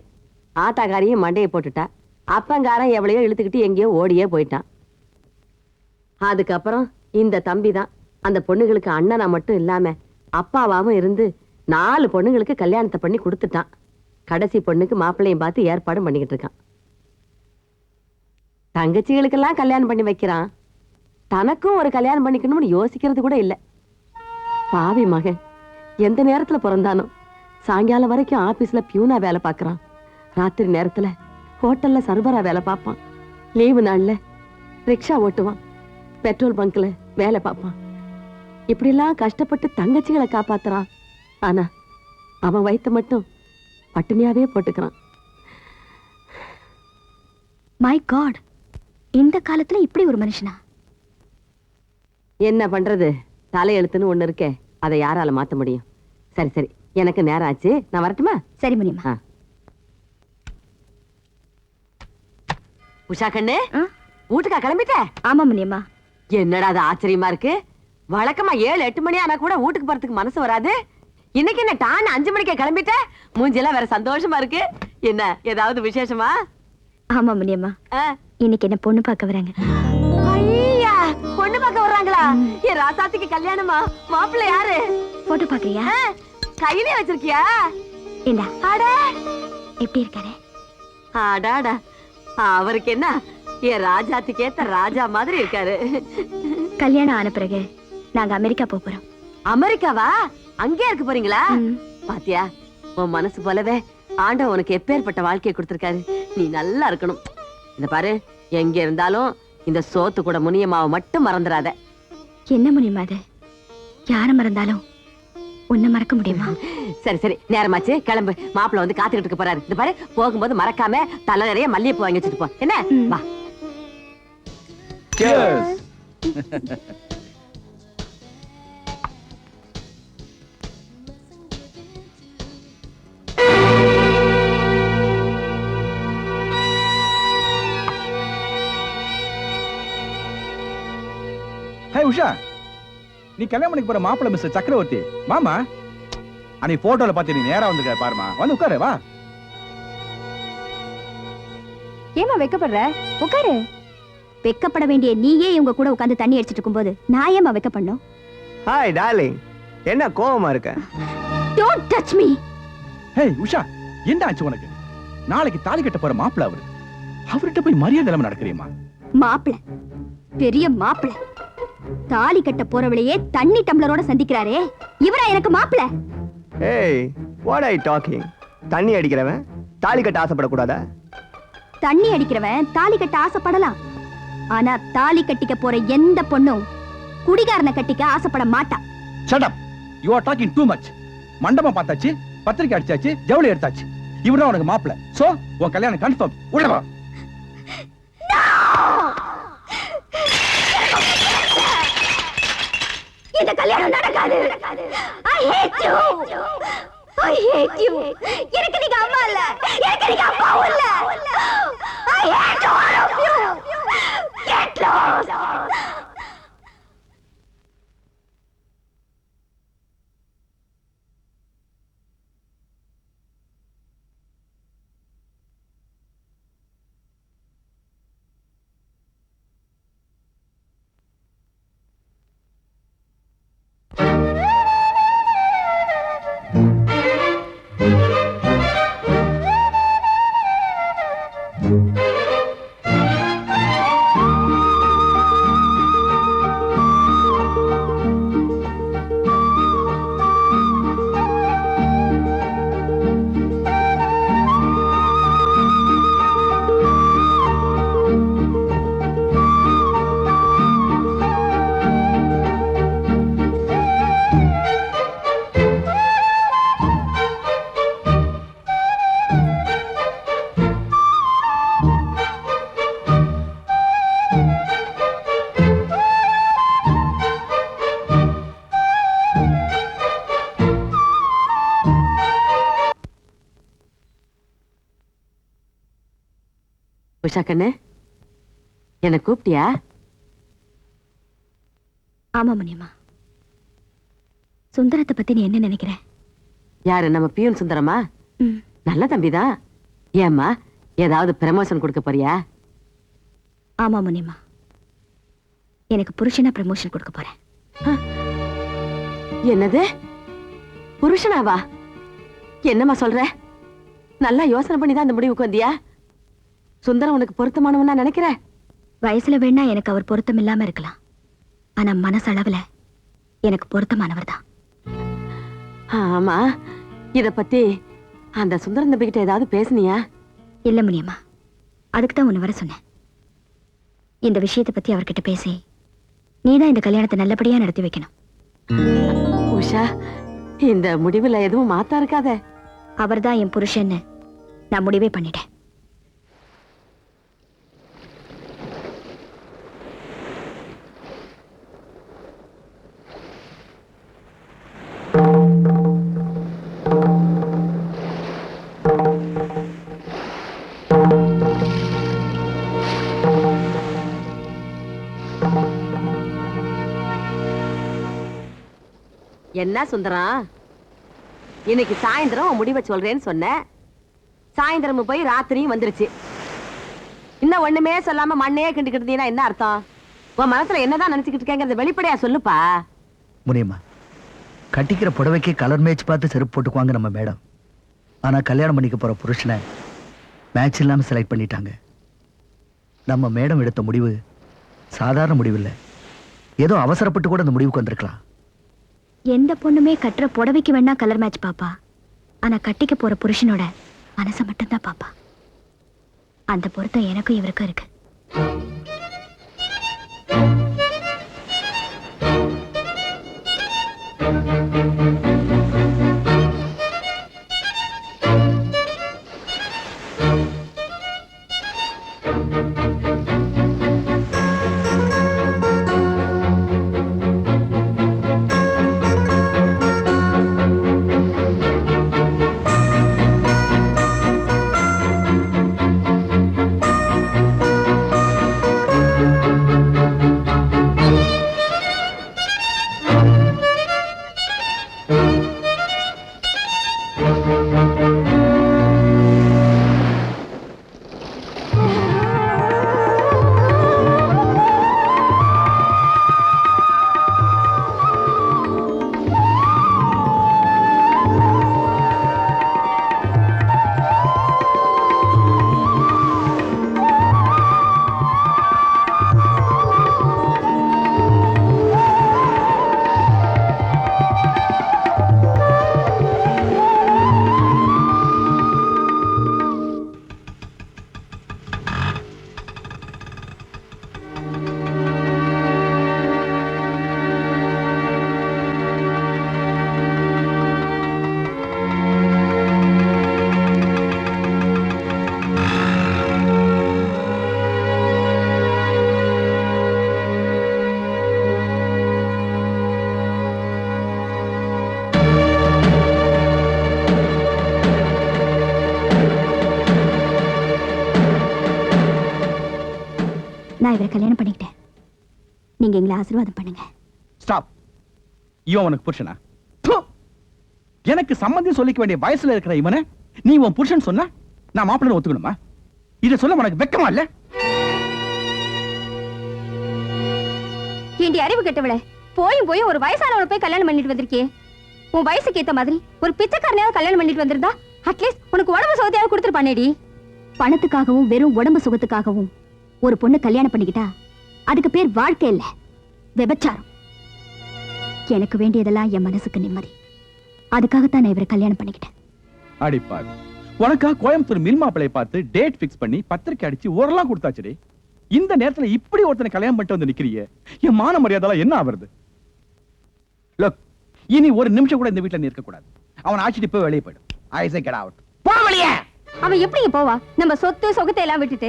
ஆத்தாக்காரையும் மண்டையை போட்டுட்டா. அப்பங்காரன் எவ்வளையோ இழுத்துக்கிட்டு எங்கேயோ ஓடியே போயிட்டான். அதுக்கப்புறம் இந்த தம்பி தான் அந்த பொண்ணுகளுக்கு அண்ணனா மட்டும் இல்லாம அப்பாவாவும் இருந்து 4 பொண்ணுங்களுக்கு கல்யாணத்தை பண்ணி கொடுத்துட்டான். கடைசி பொண்ணுக்கு மாப்பிள்ளையும் பார்த்து ஏற்பாடும் பண்ணிக்கிட்டு இருக்கான். தங்கச்சிகளுக்கெல்லாம் கல்யாணம் பண்ணி வைக்கிறான். தனக்கும் ஒரு கல்யாணம் பண்ணிக்கணும்னு யோசிக்கிறது கூட இல்ல. பாவி மகன் எந்த நேரத்துல பிறந்தானோ சாயங்காலம் வரைக்கும் ஆபீஸ்ல பியூனா வேலை பார்க்கறான். ராத்திரி நேரத்துல ஹோட்டல்ல சர்வரா வேலை பார்ப்பான். லீவு நாள்ல ரிக்ஷா ஓட்டுவான். பெட்ரோல் பங்க்ல வேலை பார்ப்பான். இப்படி எல்லாம் கஷ்டப்பட்டு தங்கச்சிகளை காப்பாத்துறான். ஆனா அவன் வயித்த மட்டும் பட்டினியாவே போட்டுக்கிறான். மை காட், இந்த காலத்துல இப்படி ஒரு மனுஷனா? என்ன பண்றது? தலையெழுத்துன்னு ஒண்ணு இருக்கே, அதை யாரால மாத்த முடியும்? சரி சரி, எனக்கு நேரம் ஆச்சு, நான் வரட்டுமா? சரி முனிமா. உஷா கண்ணு, வீட்டுக்கா கிளம்பிட்ட? ஆமா முனியம்மா. என்னடா அது ஆச்சரியமா இருக்கு. வழக்கமா 7-8 மணி ஆனா கூட வீட்டுக்கு போறதுக்கு மனசு வராது. இன்னைக்கு என்ன டான் 5 மணிக்கே கிளம்பிட்ட? மூஞ்செல்லாம் வேற சந்தோஷமா இருக்கு. என்ன ஏதாவது விசேஷமா? ஆமா முனியம்மா, இன்னைக்கு என்ன பொண்ணு பார்க்க வராங்க. ஐயா, பொண்ணு பார்க்க வர்றாங்களா? என் ராசாத்திக்கு கல்யாணமா? மாப்பிள்ளை யாரு? போட்டோ பாக்குறியா? கையிலே வச்சிருக்கியா? இந்தா. அட எப்படி இருக்காரு? அடாடா, அவருக்கு என்ன என் ராஜாத்துக்கு ஏத்த ராஜா மாதிரி இருக்காரு. கல்யாணம் ஆன பிறகு நாங்க அமெரிக்கா போறோம். அமெரிக்காவா? அங்கே இருக்க போறீங்களா? பாத்தியா, உன் மனசு போலவே ஆண்டவன் உனக்கு எப்பேற்பட்ட வாழ்க்கையை கொடுத்திருக்காரு. நீ நல்லா இருக்கணும். இந்த பாரு, எங்க இருந்தாலும் இந்த சோத்து கூட முனியம்மாவை மட்டும் மறந்துடாத. என்ன முனியம்மா அது? யார மறந்தாலும் உன்னை மறக்க முடியுமா? சரி சரி, நேரமாச்சு, கிளம்பு. மாப்பிள்ள வந்து காத்துக்கிட்டு இருக்க போறாரு. இந்த பாரு, போகும்போது மறக்காம தலை நிறைய மல்லிகைப்பூ வாங்கி வச்சுட்டு போ. என்ன? வா. ஹே உஷா, நீ கல்யாணம் பண்ணிக்க போற மாப்பிள்ளை மிஸ்டர் சக்கரவர்த்தி. மாமா, அன்னைக்கு போட்டோல பார்த்து நீ நேரா வந்துருக்க பாருமா. வந்து உட்காரு, வா. ஏமா வெக்கப்படுற? உட்காரு. வெக்கப்பட வேண்டிய நீயே இவங்க கூட உட்கார்ந்து தண்ணி அடிச்சிட்டு இருக்கும்போது நான் ஏமா வெக்கப்படணும்? ஹாய் டார்லிங், என்ன கோவமா இருக்க? Don't touch me. Hey Usha, என்ன ஆச்சு உனக்கு? நாளைக்கு தாலி கட்ட போற மாப்பிள்ளை அவர்கிட்ட போய் மரியாதை இல்லாம நடக்கறியம்மா? மாப்பிள்ளை, பெரிய மாப்பிள்ளை, தாலி கட்ட போறவளையே தண்ணி டம்ளரோட சந்திக்கிறாரே, இவரா எனக்கு மாப்பிள? ஏய், வாட் ஐ டாக்கிங்? தண்ணி அடிக்கிறவன் தாலி கட்ட ஆசைப்படக்கூடாதா? தண்ணி அடிக்கிறவன் தாலி கட்ட ஆசைப்படலாம், ஆனா தாலி கட்டிக்க போற எந்த பொண்ணும் குடிகாரனை கட்டிக்க ஆசைப்பட மாட்டா. Shut up, you are talking too much. மண்டபம் பார்த்தாச்சு, பத்திரிக்கை அடிச்சாச்சு, ஜவுளி எடுத்தாச்சு. இவர்தான் உனக்கு மாப்பிள. சோ உன் கல்யாணம் கன்ஃபார்ம். உள்ள வா. இந்த கல்யாணம் நடக்காது. I hate you. I hate you. எனக்கு நீங்க அம்மா இல்ல, எனக்கு நீங்க அப்பாவும் இல்ல. I hate all of you. Get lost. Usha கண்ணு, என்ன கூப்பிட்டியா? ஆமா முனியம்மா. சுந்தரத்தை பத்தி நீ என்ன நினைக்கிற? யாரு, நம்ம பியூன் சுந்தரமா? நல்ல தம்பிதான். ஏம்மா, ஏதாவது ப்ரமோஷன் கொடுக்க போறியா? ஆமா முனியம்மா, எனக்கு புருஷனா ப்ரமோஷன் கொடுக்க போறேன். என்னது, புருஷனாவா? என்னம்மா சொல்ற? நல்லா யோசனை பண்ணி தான் அந்த முடிவுக்கு வந்தியா? சுந்தரம் உனக்கு பொருத்தமானவனா நினைக்கிற? வயசுல வேணா எனக்கு அவர் பொருத்தம் இல்லாம இருக்கலாம், ஆனா மனசளவுல எனக்கு பொருத்தமானவர் தான். ஆமா, இத பத்தி அந்த சுந்தரம் தம்பி கிட்ட ஏதாவது பேசுனியா? இல்ல முனியம்மா, அதுக்கு தான் உன்னை வர சொன்னேன். இந்த விஷயத்தை பத்தி அவர்கிட்ட பேசி நீதான் இந்த கல்யாணத்தை நல்லபடியா நடத்தி வைக்கணும். உஷா, இந்த முடிவுல எதுவும் மாத்தா இருக்காத. அவர்தான் என் புருஷன்னு நான் முடிவே பண்ணிட்டேன். என்ன சுந்தரம், இன்னைக்கு சாயந்தரம் முடிவை சொல்றேன்னு சொன்ன, சாயந்தரம் போய் ராத்திரியும் வந்துருச்சு. இன்னும் ஒண்ணுமே சொல்லாம மண்ணையே கிண்டிக்கிட்டு இருந்தீங்கன்னா என்ன அர்த்தம்? உன் மனசுல என்னதான் நினைச்சுக்கிட்டு இருக்கேங்கிறத வெளிப்படையா சொல்லுப்பா. முனியம்மா, கட்டிக்கிற புடவைக்கு கலர் மேட்ச் பார்த்து செருப்பு போட்டுக்குவாங்க நம்ம மேடம். ஆனா கல்யாணம் பண்ணிக்க போற புருஷனை மேட்ச் இல்லாம செலக்ட் பண்ணிட்டாங்க. நம்ம மேடம் எடுத்த முடிவு சாதாரண முடிவு இல்லை, ஏதோ அவசரப்பட்டு கூட அந்த முடிவுக்கு வந்திருக்கலாம். எந்த பொண்ணுமே கட்டுற புடவைக்கு வேணா கலர் மேட்ச் பாப்பா, ஆனா கட்டிக்க போற புருஷனோட மனசை மட்டும்தான் பாப்பா. அந்த பொருத்தம் எனக்கும் இவருக்கும் இருக்கு. நான் இவரை கல்யாணம் பண்ணிக்கிட்டேன். நீங்க எங்களை ஆசீர்வாதம் பண்ணுங்க. ஸ்டாப். இவன் உனக்கு புருஷனா? ப்பு! எனக்கு சம்மந்தம் சொல்லிக்க வேண்டிய வயசுல இருக்கிற இவனை நீ உன் புருஷன் சொன்ன நான் மாப்பிள்ளை ஒத்துக்கணுமா? இதை சொல்ல உனக்கு வெக்கமா இல்ல? ஏண்டி அறிவு கெட்டவளே, போய் ஒரு வயசானவளை போய் கல்யாணம் பண்ணிட்டு வந்திருக்கியே. உன் வயசுக்கு ஏத்த மாதிரி ஒரு பிச்சைக்காரனையாவது கல்யாணம் பண்ணிட்டு வந்திருந்தா அட்லீஸ்ட் உனக்கு உடம்பு சுகத்தையாவது கொடுத்துருப்பானேடி. பணத்துக்காகவும் வெறும் உடம்பு சுகத்துக்காகவும் ஒரு பொண்ணு கல்யாணம் பண்ணிக்கிட்டா அதுக்கு பேர் வாழ்க்கை இல்ல, விபச்சாரம். எனக்கு வேண்டியதெல்லாம் என் மனசுக்கு நிம்மதி. அதுக்காகத்தான் நான் இவரை கல்யாணம் பண்ணிக்கிட்டேன். அடிப்பாரு, உனக்கா கோயம்புத்தூர் மில் மாப்பிளைய பார்த்து டேட் பிக்ஸ் பண்ணி பத்திரிக்கை அடிச்சு ஓரெல்லாம் கொடுத்தாச்சுடி. இந்த நேரத்துல இப்படி ஒருத்தனை கல்யாணம் பண்ணிட்டு வந்து நிக்கிறியே, என் மான மரியாதை என்ன ஆவறது? Look, இனி ஒரு நிமிஷம் கூட இந்த வீட்டுல நீ இருக்க கூடாது. அவன் ஆச்சிட்டு போய் வெளியே போயிடும். I say get out. போ வெளியே. அவன் எப்படிங்க போவா? நம்ம சொத்து சொகத்தை எல்லாம் விட்டுட்டு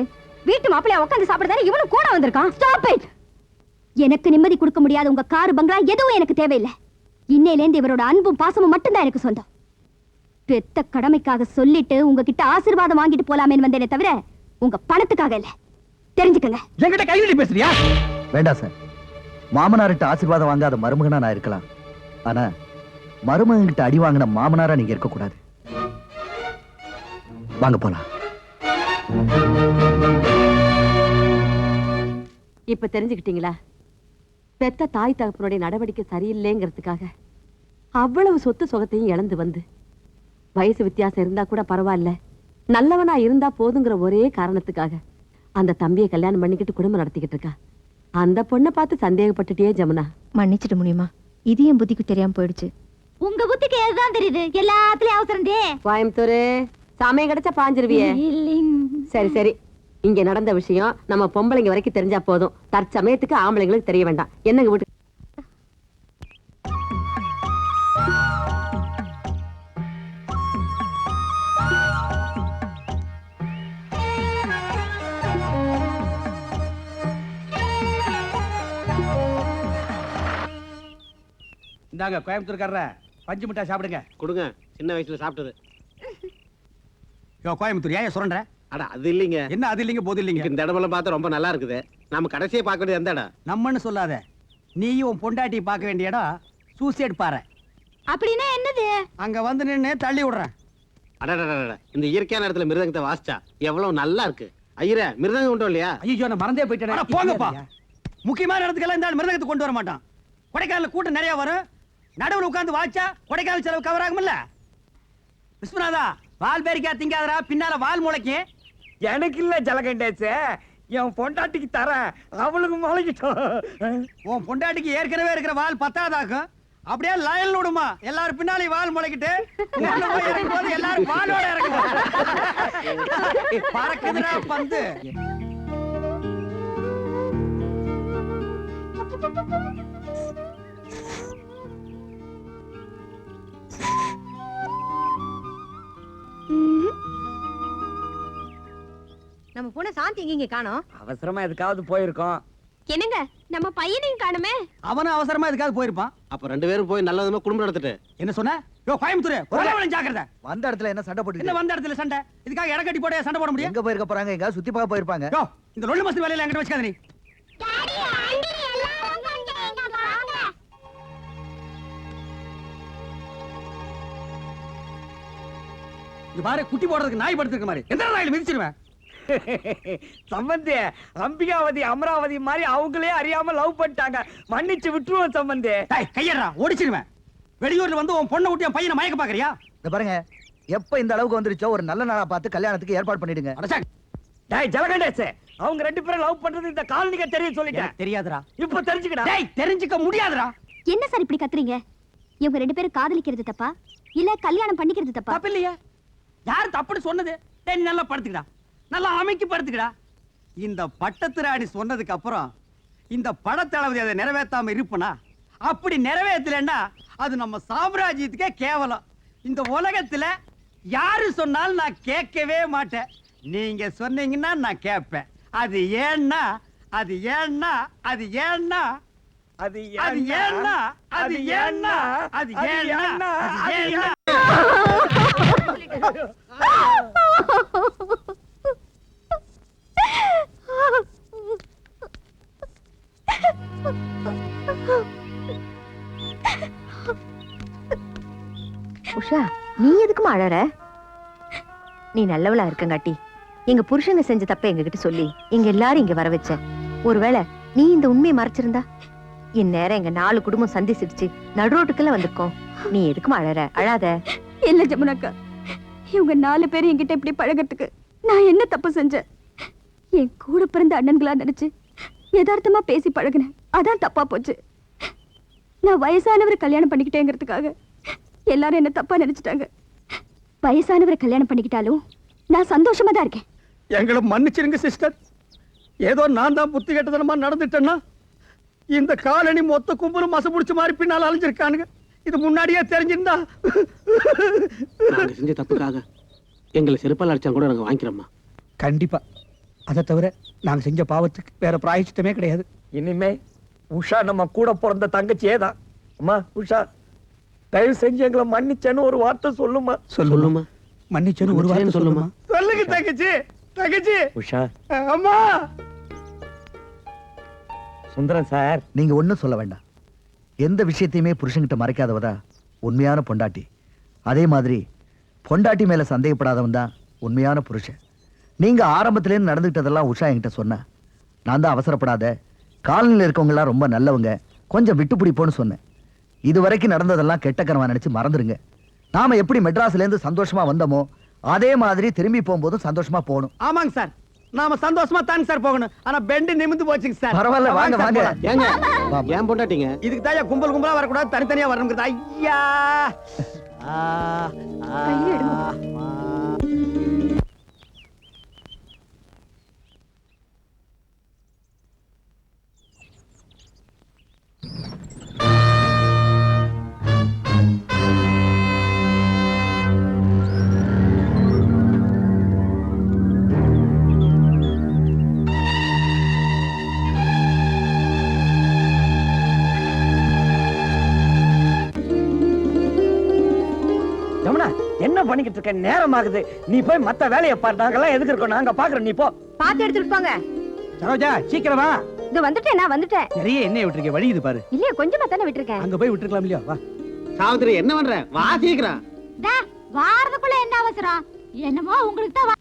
வீட்டு மாப்பிளைய உட்கார்ந்து சாப்பிடுறதானே இவனும் கூட வந்திருக்கான். Stop it. எனக்கு நிம்மதி கொடுக்க முடியாத உங்க கார் பங்களா எதுவும் எனக்கு தேவையில்லை. இன்னையில இருந்து இவரோட அன்பும் பாசமும் மட்டும்தான் எனக்கு சொந்தம். பெத்த கடமைக்காக சொல்லிட்டு உங்ககிட்ட ஆசீர்வாதம் வாங்கிட்டு போலாமேன்னு வந்தேனே தவிர உங்க பணத்துக்காக இல்ல. தெரிஞ்சுக்கங்க. என்கிட்ட கை நீட்டி பேசுறியா? வேண்டாம் சார். மாமனார்கிட்ட ஆசீர்வாதம் வாங்காத மருமகனா நான் இருக்கலாம். ஆனா மருமகன்கிட்ட அடி வாங்கின மாமனாரா நீங்க இருக்க கூடாது. வாங்க போலாம். இப்ப தெரிஞ்சுக்கிட்டீங்களா? பெத்த தாய் தகப்பனுடைய நடவடிக்கை சரியில்லைங்கிறதுக்காக அவ்வளவு சொத்து சுகத்தையும் இழந்து வந்து வயசு வித்தியாசம் இருந்தா கூட பரவாயில்ல, நல்லவனா இருந்தா போதுங்கிற ஒரே காரணத்துக்காக அந்த தம்பியை கல்யாணம் பண்ணிக்கிட்டு குடும்பம் நடத்திக்கிட்டு இருக்கா. அந்த பொண்ணை பார்த்து சந்தேகப்பட்டுட்டே ஜமுனா. மன்னிச்சிட்டு முடியுமா? இது என் புத்திக்கு தெரியாம போயிடுச்சு. உங்க புத்திக்கு எதுதான் தெரியுது? எல்லாத்துலயும் அவசரம். கோயம்புத்தூர் சமயம் கிடைச்சா பாஞ்சிருவியே. சரி சரி, இங்க நடந்த விஷயம் நம்ம பொம்பளைங்க வரைக்கும் தெரிஞ்சா போதும். தற்சமயத்துக்கு ஆம்பளைங்களுக்கு தெரிய வேண்டாம். என்னங்க வீட்டு இந்தாங்க கோயம்புத்தூர்காரர பஞ்சு மிட்டாய் சாப்பிடுங்க. கொடுங்க, சின்ன வயசுல சாப்பிட்டது. கோயம்புத்தூர் ஏன் சொல்ற? அட அது இல்லைங்க. என்ன அது இல்லைங்க போது இல்லைங்க? இந்த இடமெல்லாம் பார்த்தா ரொம்ப நல்லா இருக்குது. நாம கடைசியை பார்க்க வேண்டியது எந்த இடம்? நம்மன்னு சொல்லாத. நீயும் உன் பொண்டாட்டி பார்க்க வேண்டிய இடம் சூசைட் பாறை. அப்படின்னா என்னது? அங்க வந்து நின்னு தள்ளி விடுறேன். அடடடட, இந்த இயற்கையான இடத்துல மிருதங்கத்தை வாசிச்சா எவ்வளவு நல்லா இருக்கு. ஐயரே, மிருதங்கம் உண்டோ இல்லையா? ஐயோ, நான் மறந்தே போயிட்டேன். போங்கப்பா. முக்கியமான இடத்துக்கெல்லாம் இந்த மிருதங்கத்தை கொண்டு வர மாட்டான். கொடைக்கானல கூட்டம் நிறைய வரும். நடுவில் உட்கார்ந்து வாச்சா கொடைக்கானல் செலவு கவர் ஆகும்ல. விஸ்வநாதா, வால் பேரிக்கா திங்காதரா, பின்னால வால் முளைக்கும். எனக்கு இல்ல ஜலகண்டேச்சே, என் பொண்டாட்டிக்கு தரேன், அவளுக்கு முளைக்கிட்டோம். உன் பொண்டாட்டிக்கு ஏற்கனவே இருக்கிற வால் பத்தாதாக்கும். அப்படியே லயல் விடுமா, எல்லாரும் பின்னாலே வால் முளைக்கிட்டு இறங்கும்போது எல்லாரும் வாலோட இறங்குவோம். பறக்குதுடா பந்து. நம்ம பொண்ணு சாந்தி இங்க காணோம். அவசரமா எதுக்காவது போயிருக்கோம். என்னங்க, நம்ம பையனையும் காணுமே. அவனும் அவசரமா எதுக்காவது போயிருப்பான். அப்ப ரெண்டு பேரும் போய் நல்ல விதமா குடும்பம் நடத்திட்டு. என்ன சொன்ன? கோயம்புத்தூர் பொருளாதாரம் ஜாக்கிரதை. வந்த இடத்துல என்ன சண்டை போட்டு? என்ன வந்த இடத்துல சண்டை? இதுக்காக இடக்கட்டி போட சண்டை போட முடியும்? எங்க போயிருக்க போறாங்க? எங்க சுத்தி பார்க்க போயிருப்பாங்க. இந்த லொள்ளு மஸ்து வேலையில என்கிட்ட வச்சுக்காத நீ. இது பாரு, குட்டி போடுறதுக்கு நாய் படுத்துருக்க மாதிரி எந்த நாயில மிதிச்சிருவேன். சம்பந்தி, அம்பிகாவதி அமராவதி மாதிரி அவங்களே அறியாம லவ் பண்ணிட்டாங்க. மன்னிச்சு விட்டுருவோம் சம்பந்தி. கையறா, ஓடிச்சிருவேன். வெளியூர்ல வந்து உன் பொண்ணை விட்டு என் பையனை மயக்க பாக்குறியா? இந்த பாருங்க, எப்ப இந்த அளவுக்கு வந்துருச்சோ ஒரு நல்ல நாளா பார்த்து கல்யாணத்துக்கு ஏற்பாடு பண்ணிடுங்க. டேய் ஜலகண்டேசே, அவங்க ரெண்டு பேரும் லவ் பண்றது இந்த காலனிக்கு தெரியும் சொல்லிட்டேன். தெரியாதுடா. இப்ப தெரிஞ்சுக்கடா. டேய், தெரிஞ்சுக்க முடியாதுடா. என்ன சார் இப்படி கத்துறீங்க? இவங்க ரெண்டு பேரும் காதலிக்கிறது தப்பா இல்ல கல்யாணம் பண்ணிக்கிறது தப்பா? தப்பு இல்லையா? யார் தப்புன்னு சொன்னது? டேய், நீ நல்லா படுத்துக்கடா, நல்லா அமைக்கி படுத்துக்கடா. இந்த பட்டத்திராணி சொன்னதுக்கு அப்புறம் இந்த படத்தளபதி அதை நிறைவேற்றாம இருப்பனா? அப்படி நிறைவேற்றலன்னா அது நம்ம சாம்ராஜ்யத்துக்கே கேவலம். இந்த உலகத்துல யாரு சொன்னாலும் நான் கேட்கவே மாட்டேன். நீங்க சொன்னீங்கன்னா நான் கேட்பேன். அது ஏன்னா அது ஏன்னா அது ஏன்னா அது ஏன்னா அது ஏன்னா அது ஏன்னா அது ஏன்னா உஷா நீ எதுக்குமா அழற? நீ நல்லவளா இருக்கங்காட்டி எங்க புருஷங்க செஞ்ச தப்ப எங்ககிட்ட சொல்லி எங்க எல்லாரும் இங்க வர வச்ச. ஒருவேளை நீ இந்த உண்மையை மறைச்சிருந்தா இந்நேரம் எங்க 4 குடும்பம் சந்திச்சிடுச்சு நடுரோட்டுக்கெல்லாம் வந்திருக்கோம். நீ எதுக்குமா அழற? அழாத. இல்ல ஜமுனாக்கா, இவங்க 4 பேர் என்கிட்ட இப்படி பழகிறதுக்கு நான் என்ன தப்பு செஞ்சேன்? என் கூட பிறந்த அண்ணன்களா நினைச்சு யதார்த்தமா பேசி பழகினேன், அதான் தப்பா போச்சு. நான் வயசானவரை கல்யாணம் பண்ணிக்கிட்டேங்கிறதுக்காக எல்லாரும் என்ன தப்பா நினைச்சிட்டாங்க. வயசானவரை கல்யாணம் பண்ணிக்கிட்டாலும் நான் சந்தோஷமா தான் இருக்கேன். எங்களை மன்னிச்சிருங்க சிஸ்டர். ஏதோ நான் தான் புத்தி கெட்டதனமா நடந்துட்டேன்னா இந்த காலனி மொத்த கும்பலும் மச புடிச்ச மாதிரி பின்னால் அலைஞ்சிருக்கானுங்க. இது முன்னாடியே தெரிஞ்சிருந்தா நாங்க செஞ்ச தப்புக்காக எங்களை செருப்பால் அடிச்சா கூட நாங்க வாங்கிக்கிறோம்மா. கண்டிப்பா. அதை தவிர நாங்க செஞ்ச பாவத்துக்கு வேற பிராயச்சித்தமே கிடையாது. இனிமே உஷா நம்ம கூட பிறந்த தங்கச்சியே தான். அம்மா உஷா, தயவு செஞ்சு எங்களை மன்னிச்சேன்னு ஒரு வார்த்தை சொல்லுமா. சொல்லுமா மன்னிச்சேன்னு ஒரு வார்த்தை சொல்லுமா. சொல்லுங்க தங்கச்சி. தங்கச்சி உஷா. அம்மா. சுந்தரம் சார், நீங்க ஒண்ணும் சொல்ல வேண்டாம். எந்த விஷயத்தையுமே புருஷன்கிட்ட மறைக்காதவதா உண்மையான பொண்டாட்டி. அதே மாதிரி பொண்டாட்டி மேல சந்தேகப்படாதவன் தான் உண்மையான புருஷன். நீங்க ஆரம்பத்திலேருந்து நடந்துக்கிட்டதெல்லாம் உஷா என்கிட்ட சொன்ன. நான் தான் அவசரப்படாத, காலனியில் இருக்கவங்க எல்லாம் ரொம்ப நல்லவங்க, கொஞ்சம் விட்டு பிடிப்போன்னு சொன்னேன். இது வரைக்கும் நடந்ததெல்லாம் கெட்ட கனவா நினைச்சு மறந்துருங்க. நாம எப்படி மெட்ராஸ்ல இருந்து சந்தோஷமா வந்தோமோ அதே மாதிரி திரும்பி போகும்போதும் சந்தோஷமா போகணும். ஆமாங்க சார், நாம சந்தோஷமா தாங்க சார் போகணும். ஆனா பெண்டு நிமிந்து போச்சுங்க சார். பரவாயில்ல, வாங்க வாங்க. ஏங்க ஏன் பொண்டாட்டிங்க இதுக்கு தான் கும்பல் கும்பலா வரக்கூடாது, தனித்தனியா வரணுங்கிறது. ஐயா ஜமுனா, என்ன பண்ணிக்கிட்டு இருக்க? நேரம் ஆகுது. நீ போய் மத்த வேலையை பாரு. நாங்கெல்லாம் எதுக்கு இருக்கோம்? நாங்க பாக்குறோம். நீ போ. பாத்து எடுத்துட்டு போங்க. சரோஜா சீக்கிரமா. இது வந்துட்டேன், நான் வந்துட்டேன். நிறைய எண்ணெய் விட்டுருக்கேன், வழி இது பாரு. இல்லையா, கொஞ்சமா தானே விட்டுருக்கேன். அங்க போய் விட்டுருக்கலாம் இல்லையா? வா. சாவித்திரி, என்ன பண்ற? வா சீக்கிரம். வாரதுக்குள்ள என்ன அவசரம்? என்னமோ உங்களுக்கு தான்.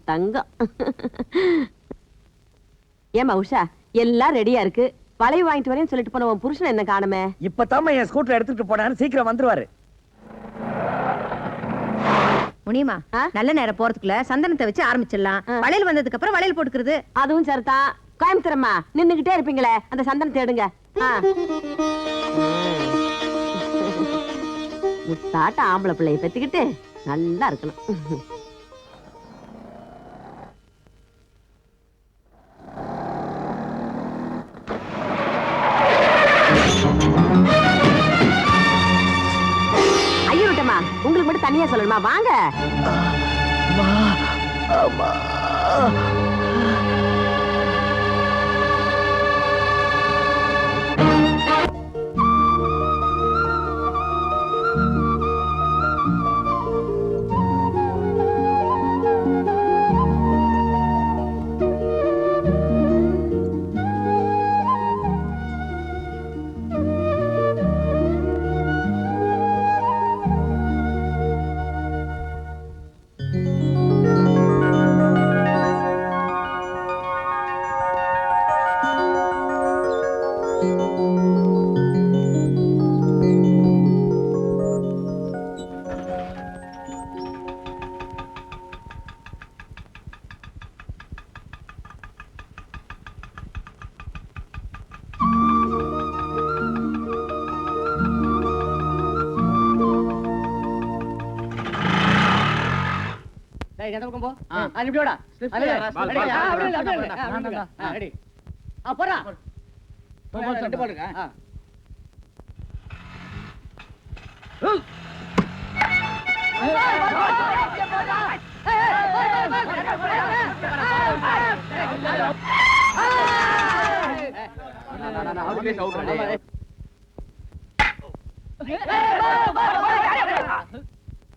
தங்கம். ஏமா உஷா, எல்லாம் ரெடியா இருக்கு. வளைவு வாங்கிட்டு வரேன்னு சொல்லிட்டு போன உன் புருஷன் என்ன காணுமே? இப்பதாம என் ஸ்கூட்டர் எடுத்துட்டு போனாரு. சீக்கிரம் வந்துருவாரு. முனியமா, நல்ல நேரம் போறதுக்குள்ள சந்தனத்தை வச்சு ஆரம்பிச்சிடலாம். வளையல் வந்ததுக்கு அப்புறம் வளையல் போட்டுக்கிறது. அதுவும் சரிதான். கோயம்புத்தூரம்மா, நின்னுகிட்டே இருப்பீங்களே, அந்த சந்தனத்தை எடுங்க. முத்தாட்ட ஆம்பளை பிள்ளைய பெத்துக்கிட்டு நல்லா இருக்கணும். ஐயோ விட்டம்மா, உங்களுக்கு மட்டும் தனியா சொல்லணுமா? வாங்க.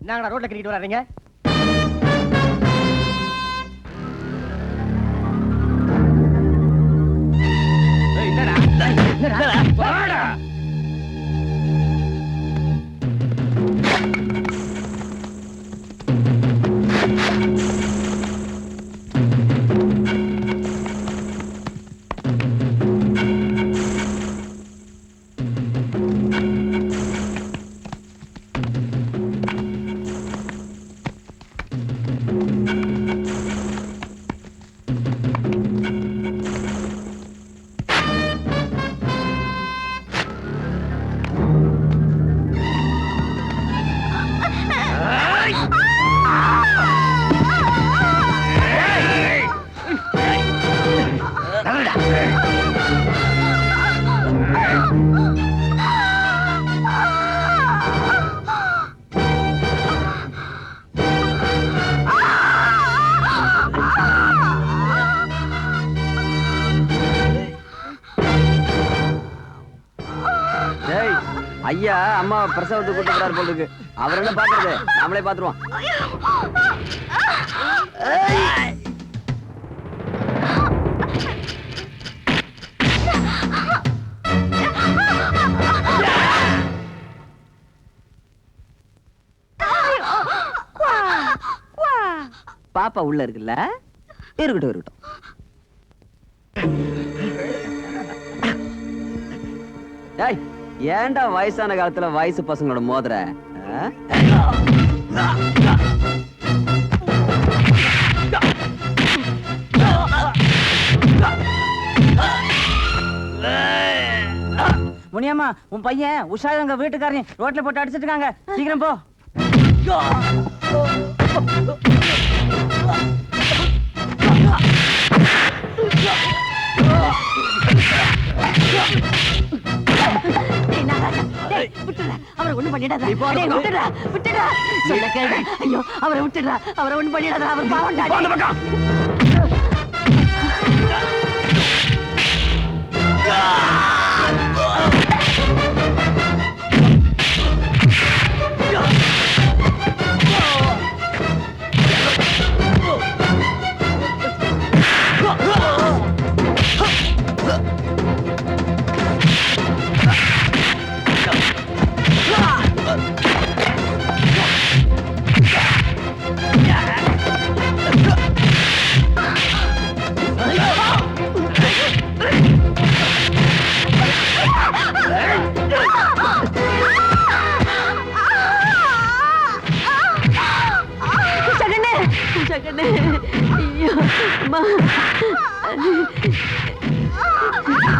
என்னங்கடா ரோட்ல கட்டிட்டு வர்றீங்க? ஐயா அம்மா பிரசவத்துக்கு கூட்டு போறாரு போல இருக்கு. அவர் என்ன பாக்குறது, நம்மளே பாத்துருவோம். பாப்பா உள்ள இருக்குல்ல, இருக்கட்டும் இருக்கட்டும். டேய், ஏன்டா வயசான காலத்துல வயசு பசங்களோட மோதிர? முனியம்மா, உன் பையன் உஷா எங்க வீட்டுக்காரன் ரோட்ல போட்டு அடிச்சிட்டு இருக்காங்க, சீக்கிரம் போ. அவரை ஒண்ணு பண்ணிடாத. ஐயோ, அவரை விட்டுடா, அவரை ஒண்ணு பண்ணிடாத. அவர் பாவம்.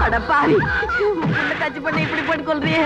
அடப்பாவி, உன்னை டச் பண்ணி இப்படி போட்டு கொள்றியே.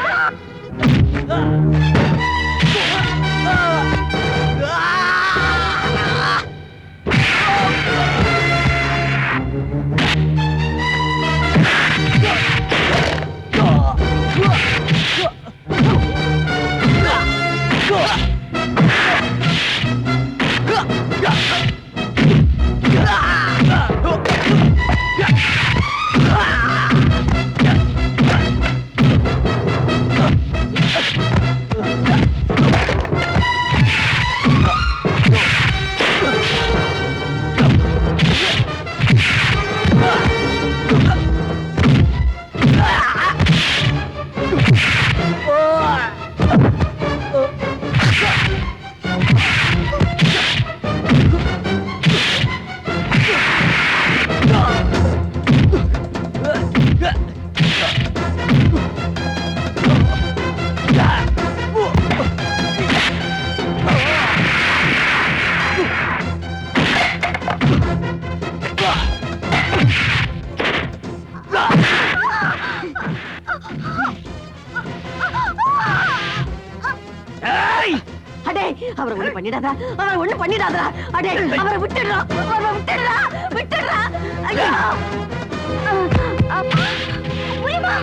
அவரை ஒண்ணு பண்ணிடாத, அவரை ஒண்ணு பண்ணிடாதா. அடே, அவரை விட்டுடுறா, அவரை விட்டுடுறா, விட்டுடுறா. ஐயோ, புரியுமா?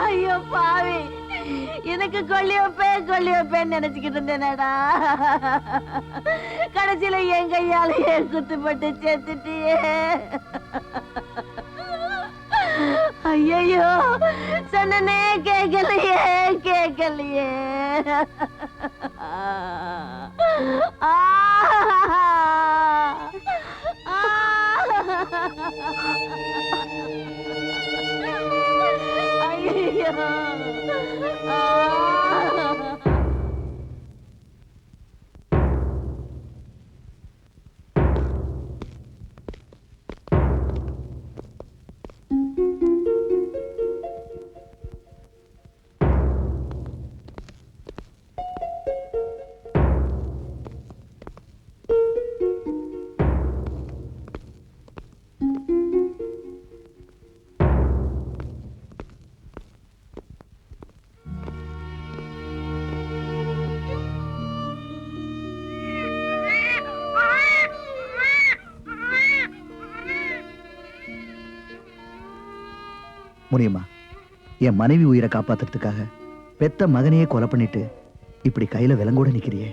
ஐயோ பாவி, எனக்கு கொள்ளியப்பேன்னு நினைச்சுக்கிட்டு இருந்தேனடா. கடைசியில என் கையாலேயே குத்துப்பட்டு சேர்த்துட்டியே. ஐயோ, சொன்னனே கேட்கலையே. முனியம்மா, என் மனைவி உயிரை காப்பாத்துறதுக்காக பெத்த மகனையே கொலை பண்ணிட்டு இப்படி கையில விலங்கோட நிக்கிறியே.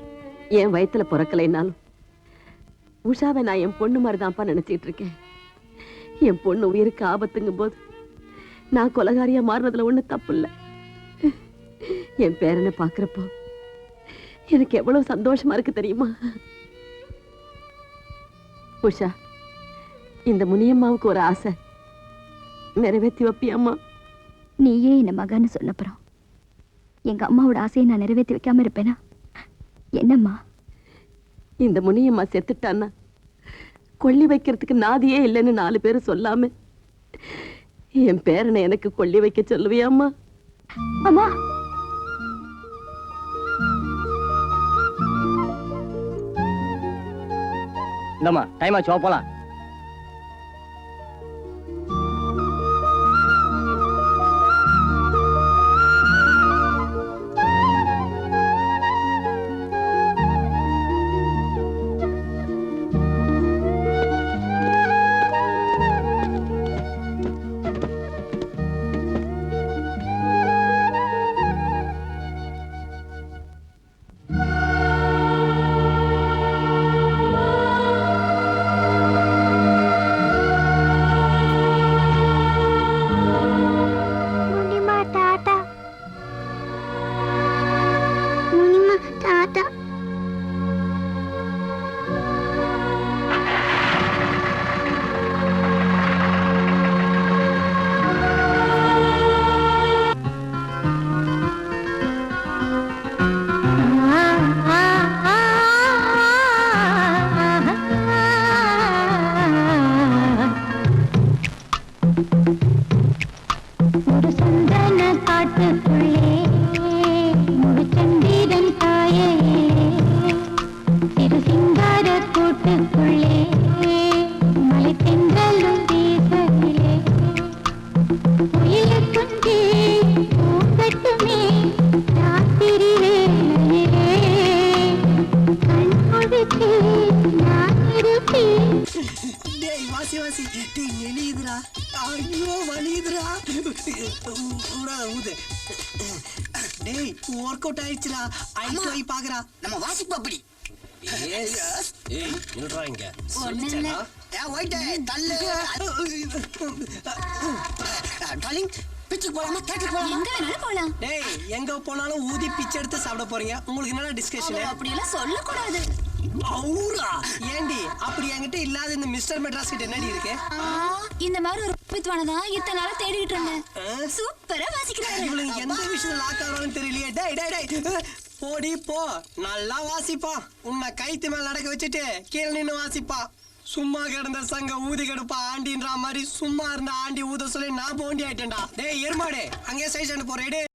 என் வயித்துல பிறக்கலைன்னாலும் உஷாவை நான் என் பொண்ணு மாதிரிதான்ப்பா நினைச்சிட்டு இருக்கேன். என் பொண்ணு உயிருக்கு ஆபத்துங்கும் போது நான் கொலகாரியா மாறினதுல ஒண்ணு தப்பு இல்ல. என் பேரனை பாக்குறப்போ எனக்கு எவ்வளவு சந்தோஷமா இருக்கு தெரியுமா? உஷா, இந்த முனியம்மாவுக்கு ஒரு ஆசை நிறைவேற்றி வைப்பியம்மா? நீயே என்ன மகன்னு சொன்னப்புறம் எங்க அம்மாவோட ஆசையை நான் நிறைவேற்றி வைக்காம இருப்பேனா? என்னம்மா, இந்த முனியம்மா செத்துட்டான்னா கொல்லி வைக்கிறதுக்கு நாதியே இல்லைன்னு 4 பேர் சொல்லாம என் பேரனை எனக்கு கொல்லி வைக்க சொல்லுவியாம்மா? அம்மா, இந்தம்மா டைம் ஆச்சு, போலாம். ராத்திரி வேளையிலே கண் முழித்து வாசி வாசி டேய் நெளியுதுடா ஐயோ வலியுதுடா ஊது டேய் ஒர்க் அவுட் ஆயிடுச்சுடா ஐ பாக்குறா நம்ம வாசிப்பு அப்படி எங்க போனாலும் ஊதி பிச்சை எடுத்து சாப்பிட போறீங்க உங்களுக்கு என்ன டிஸ்கஷன் அப்படி எல்லாம் சொல்ல கூடாது ஏண்டி அப்படி என்கிட்ட இல்லாத இந்த மிஸ்டர் மெட்ராஸ் கிட்ட என்னடி இருக்கு இந்த மாதிரி ஒரு வித்வானதான் இத்தனை நாளா தேடிட்டு இருந்தேன் சூப்பரா வாசிக்கிறாரு இவளுக்கு எந்த விஷயத்துல லாக் ஆகுறான்னு தெரியலையே டேய் டேய் டேய் போடி போ நல்லா வாசிப்பா உன்னை கைத்து மேல நடக்க வச்சுட்டு கீழே நின்னு வாசிப்பா சும்மா கிடந்த சங்க ஊதி கெடுப்பா ஆண்டின்ற மாதிரி சும்மா இருந்த ஆண்டி ஊத சொல்லி நான் போண்டி ஆயிட்டேன்டா டேய் எருமாடே அங்கே சைடு போறேன்